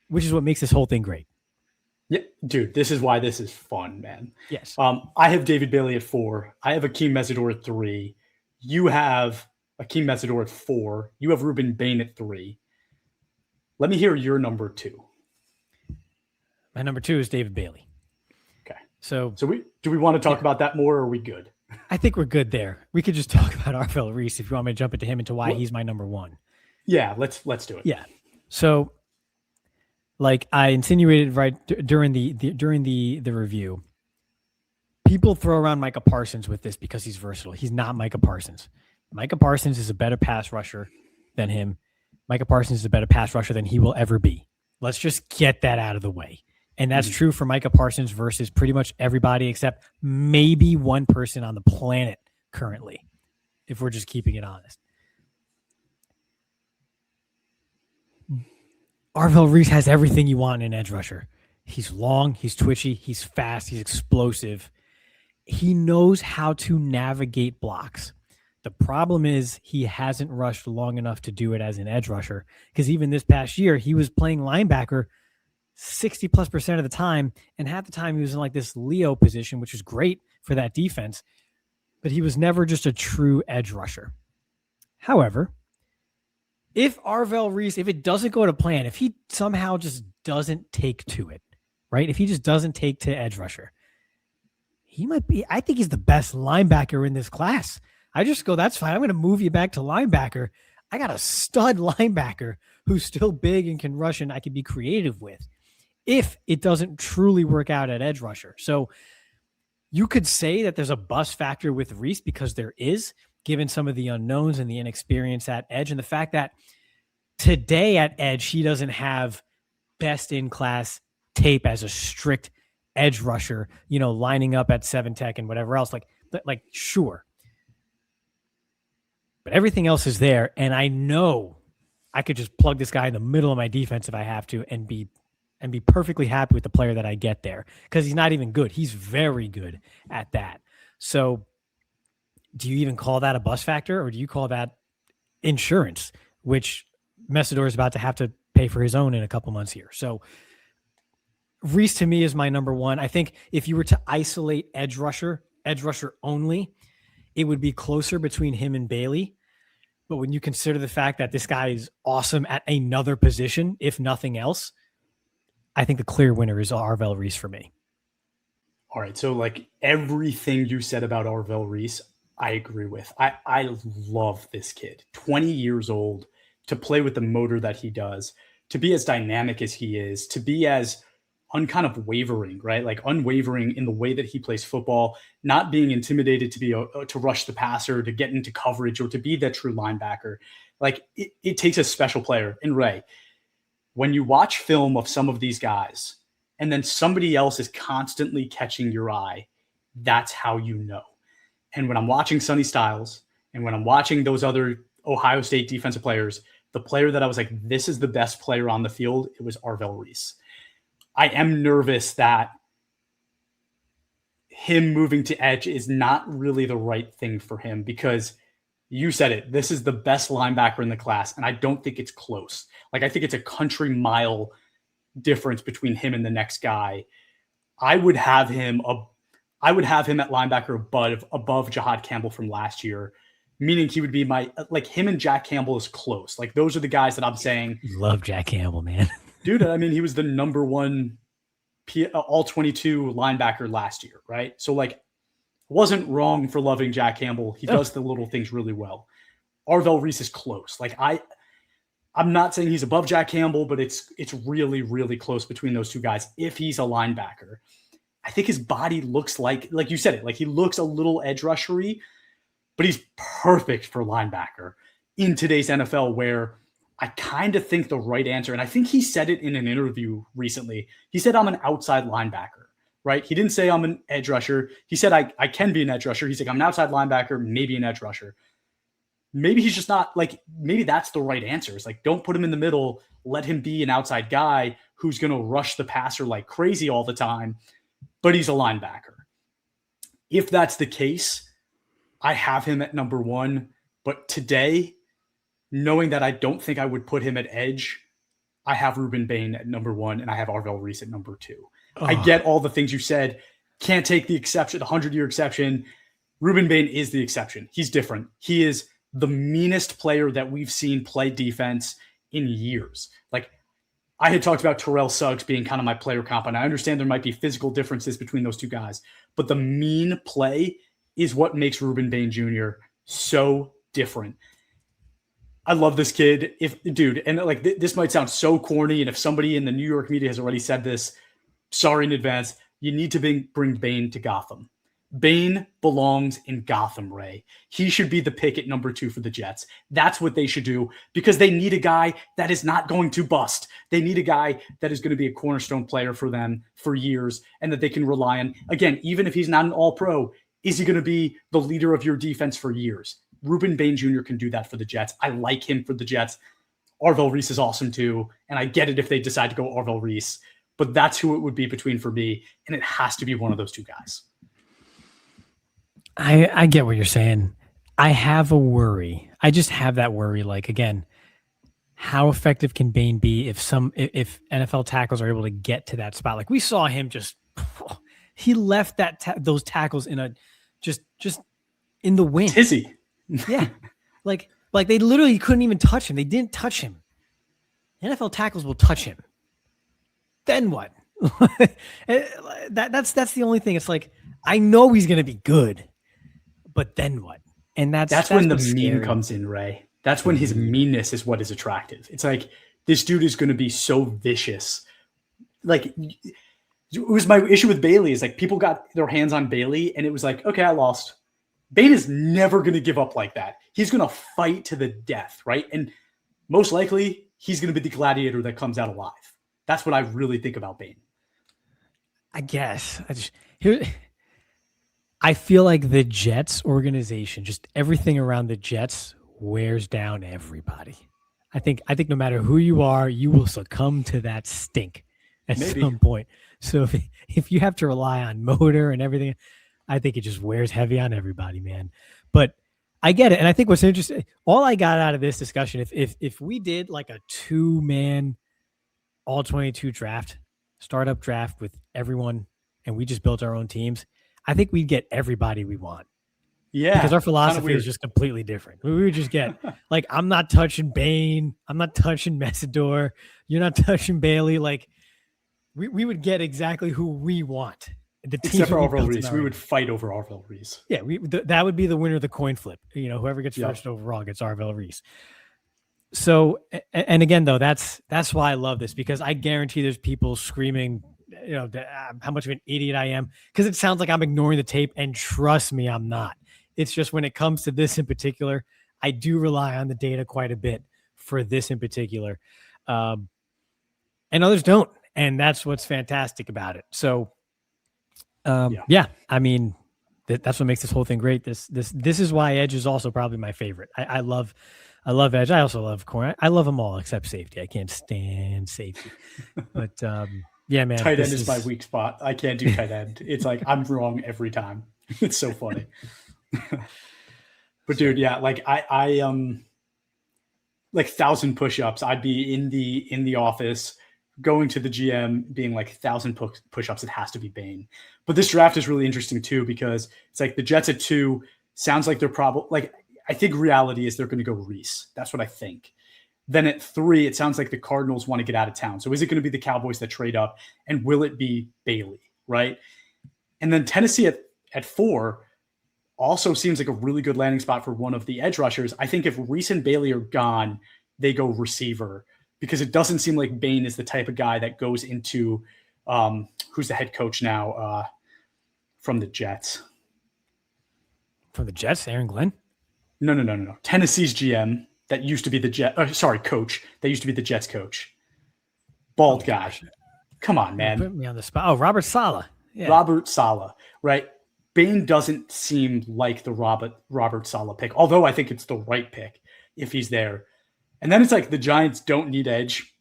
which is what makes this whole thing great. Yeah, dude, this is why this is fun, man. Yes. I have David Bailey at 4. I have Akheem Mesidor at 3. You have Akheem Mesidor at 4. You have Rueben Bain at 3. Let me hear your number 2. My number 2 is David Bailey. So do we want to talk about that more, or are we good? I think we're good there. We could just talk about Arbell Reese if you want me to jump into him into why he's my number 1. Yeah, let's do it. Yeah. So like I insinuated right during the review, people throw around Micah Parsons with this because he's versatile. He's not Micah Parsons. Micah Parsons is a better pass rusher than him. Micah Parsons is a better pass rusher than he will ever be. Let's just get that out of the way. And that's true for Micah Parsons versus pretty much everybody except maybe one person on the planet currently, if we're just keeping it honest. Arbell Reese has everything you want in an edge rusher. He's long, he's twitchy, he's fast, he's explosive. He knows how to navigate blocks. The problem is he hasn't rushed long enough to do it as an edge rusher, because even this past year, he was playing linebacker 60+% of the time. And half the time he was in like this Leo position, which is great for that defense, but he was never just a true edge rusher. However, if Arbell Reese, if it doesn't go to plan, if he somehow just doesn't take to it, right? If he just doesn't take to edge rusher, he might be, I think he's the best linebacker in this class. I just go, that's fine. I'm going to move you back to linebacker. I got a stud linebacker who's still big and can rush and I can be creative with, if it doesn't truly work out at edge rusher. So you could say that there's a bust factor with Reese because there is, given some of the unknowns and the inexperience at edge, and the fact that today at edge, he doesn't have best in class tape as a strict edge rusher, lining up at 7 tech and whatever else, like sure. But everything else is there. And I know I could just plug this guy in the middle of my defense if I have to and be perfectly happy with the player that I get there, because he's not even good. He's very good at that. So do you even call that a bust factor, or do you call that insurance, which Mesidor is about to have to pay for his own in a couple months here? So Reese to me is my number 1. I think if you were to isolate edge rusher only, it would be closer between him and Bailey. But when you consider the fact that this guy is awesome at another position, if nothing else, I think the clear winner is Arbell Reese for me. All right. So like everything you said about Arvell Reese, I agree with. I love this kid. 20 years old, to play with the motor that he does, to be as dynamic as he is, to be as unkind of wavering, right? Like unwavering in the way that he plays football, not being intimidated to rush the passer, to get into coverage, or to be that true linebacker. Like it takes a special player. And Ray, when you watch film of some of these guys and then somebody else is constantly catching your eye, that's how you know. And when I'm watching Sonny Styles and when I'm watching those other Ohio State defensive players, the player that I was like, this is the best player on the field, it was Arvell Reese. I am nervous that him moving to edge is not really the right thing for him because you said it. This is the best linebacker in the class, and I don't think it's close. Like, I think it's a country mile difference between him and the next guy. I would have him at linebacker above Jahad Campbell from last year, meaning he would be like him and Jack Campbell is close. Like, those are the guys that I'm saying. Love Jack Campbell, man. Dude, I mean, he was the number one all-22 linebacker last year, right? So, like, wasn't wrong for loving Jack Campbell. He does the little things really well. Arvell Reese is close. Like, I'm not saying he's above Jack Campbell, but it's really, really close between those two guys if he's a linebacker. I think his body looks like you said it, like he looks a little edge rushery, but he's perfect for linebacker in today's NFL, where I kind of think the right answer, and I think he said it in an interview recently, he said, I'm an outside linebacker, right? He didn't say I'm an edge rusher. He said, I can be an edge rusher. He's like, I'm an outside linebacker, maybe an edge rusher. Maybe he's just not like, maybe that's the right answer. It's like, don't put him in the middle. Let him be an outside guy who's going to rush the passer like crazy all the time, but he's a linebacker. If that's the case, I have him at number one, but today, knowing that I don't think I would put him at edge, I have Rueben Bain at number one, and I have Arvell Reese at number two. Oh. I get all the things you said. Can't take the exception, the 100-year exception. Rueben Bain is the exception. He's different. He is the meanest player that we've seen play defense in years. Like, I had talked about Terrell Suggs being kind of my player comp, and I understand there might be physical differences between those two guys, but the mean play is what makes Rueben Bain Jr. so different. I love this kid. And like this might sound so corny, and if somebody in the New York media has already said this, sorry in advance, you need to bring Bain to Gotham. Bain belongs in Gotham, Ray. He should be the pick at number 2 for the Jets. That's what they should do, because they need a guy that is not going to bust. They need a guy that is going to be a cornerstone player for them for years and that they can rely on. Again, even if he's not an all-pro, is he going to be the leader of your defense for years? Rueben Bain Jr. can do that for the Jets. I like him for the Jets. Arvell Reese is awesome too, and I get it if they decide to go Arvell Reese, but that's who it would be between for me, and it has to be one of those two guys. I get what you're saying. I have a worry. I just have that worry. Like, again, how effective can Bain be if NFL tackles are able to get to that spot? Like, we saw him he left those tackles in a just in the wind. Tizzy. Yeah. Like they literally couldn't even touch him. They didn't touch him. NFL tackles will touch him. Then what? That's the only thing. It's like, I know he's going to be good, but then what? And that's when the mean comes in, Ray. That's when his meanness is what is attractive. It's like, this dude is going to be so vicious. Like, it was my issue with Bailey, is like, people got their hands on Bailey and it was like, okay, I lost. Bain is never going to give up like that. He's going to fight to the death, right? And most likely, he's going to be the gladiator that comes out alive. That's what I really think about Bain. I guess. I feel like the Jets organization, just everything around the Jets, wears down everybody. I think no matter who you are, you will succumb to that stink at some point. So if you have to rely on motor and everything, I think it just wears heavy on everybody, man. But I get it. And I think what's interesting, all I got out of this discussion, if we did like a 2-man all-22 draft, startup draft with everyone, and we just built our own teams, I think we'd get everybody we want. Yeah. Because our philosophy is just completely different. We would just get, like, I'm not touching Bain. I'm not touching Mesidor. You're not touching Bailey. Like, we would get exactly who we want. The team Except for Arbell Reese. We would fight over Arbell Reese. Yeah, that would be the winner of the coin flip. Whoever gets first overall gets Arbell Reese. So, and again, though, that's why I love this, because I guarantee there's people screaming, how much of an idiot I am, because it sounds like I'm ignoring the tape, and trust me, I'm not. It's just when it comes to this in particular, I do rely on the data quite a bit for this in particular, and others don't, and that's what's fantastic about it. So. I mean, that's what makes this whole thing great. This is why Edge is also probably my favorite. I love Edge. I also love Corn. I love them all except safety. I can't stand safety. But yeah, man. Tight end is my weak spot. I can't do tight end. It's like I'm wrong every time. It's so funny. But dude, yeah, like I like 1,000 push-ups. I'd be in the office going to the GM being like 1,000 push-ups. It has to be Bain. But this draft is really interesting too, because it's like the Jets at 2 sounds like they're probably like, I think reality is they're going to go Reese. That's what I think. Then at 3, it sounds like the Cardinals want to get out of town. So is it going to be the Cowboys that trade up, and will it be Bailey? Right. And then Tennessee at 4 also seems like a really good landing spot for one of the edge rushers. I think if Reese and Bailey are gone, they go receiver, because it doesn't seem like Bain is the type of guy that goes into who's the head coach now from the Jets. From the Jets, Aaron Glenn? No. Tennessee's GM that used to be the coach. That used to be the Jets coach. Bald guy. Come on, man. Put me on the spot. Oh, Robert Saleh. Yeah. Robert Saleh, right? Bain doesn't seem like the Robert Saleh pick, although I think it's the right pick if he's there. And then it's like the Giants don't need edge.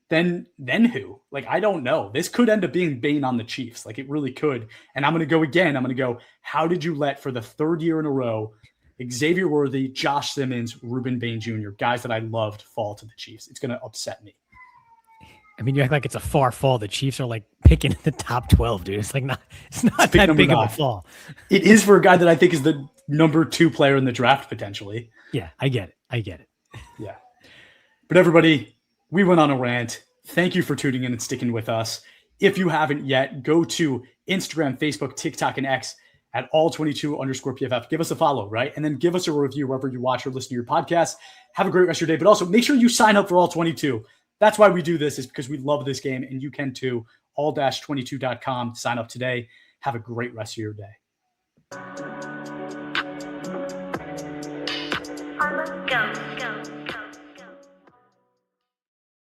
Then who? Like, I don't know. This could end up being Bain on the Chiefs. Like, it really could. And I'm going to go again. I'm going to go, how did you let, for the 3rd year in a row, Xavier Worthy, Josh Simmons, Rueben Bain Jr., guys that I loved, fall to the Chiefs? It's going to upset me. I mean, you act like it's a far fall. The Chiefs are like picking in the top 12, dude. It's like it's not that big of a fall. It is for a guy that I think is the number 2 player in the draft, potentially. Yeah, I get it. Yeah. But everybody, we went on a rant. Thank you for tuning in and sticking with us. If you haven't yet, go to Instagram, Facebook, TikTok, and X at all22_PFF. Give us a follow, right? And then give us a review wherever you watch or listen to your podcast. Have a great rest of your day. But also make sure you sign up for All22. That's why we do this, is because we love this game, and you can too. all-22.com. Sign up today. Have a great rest of your day. Go.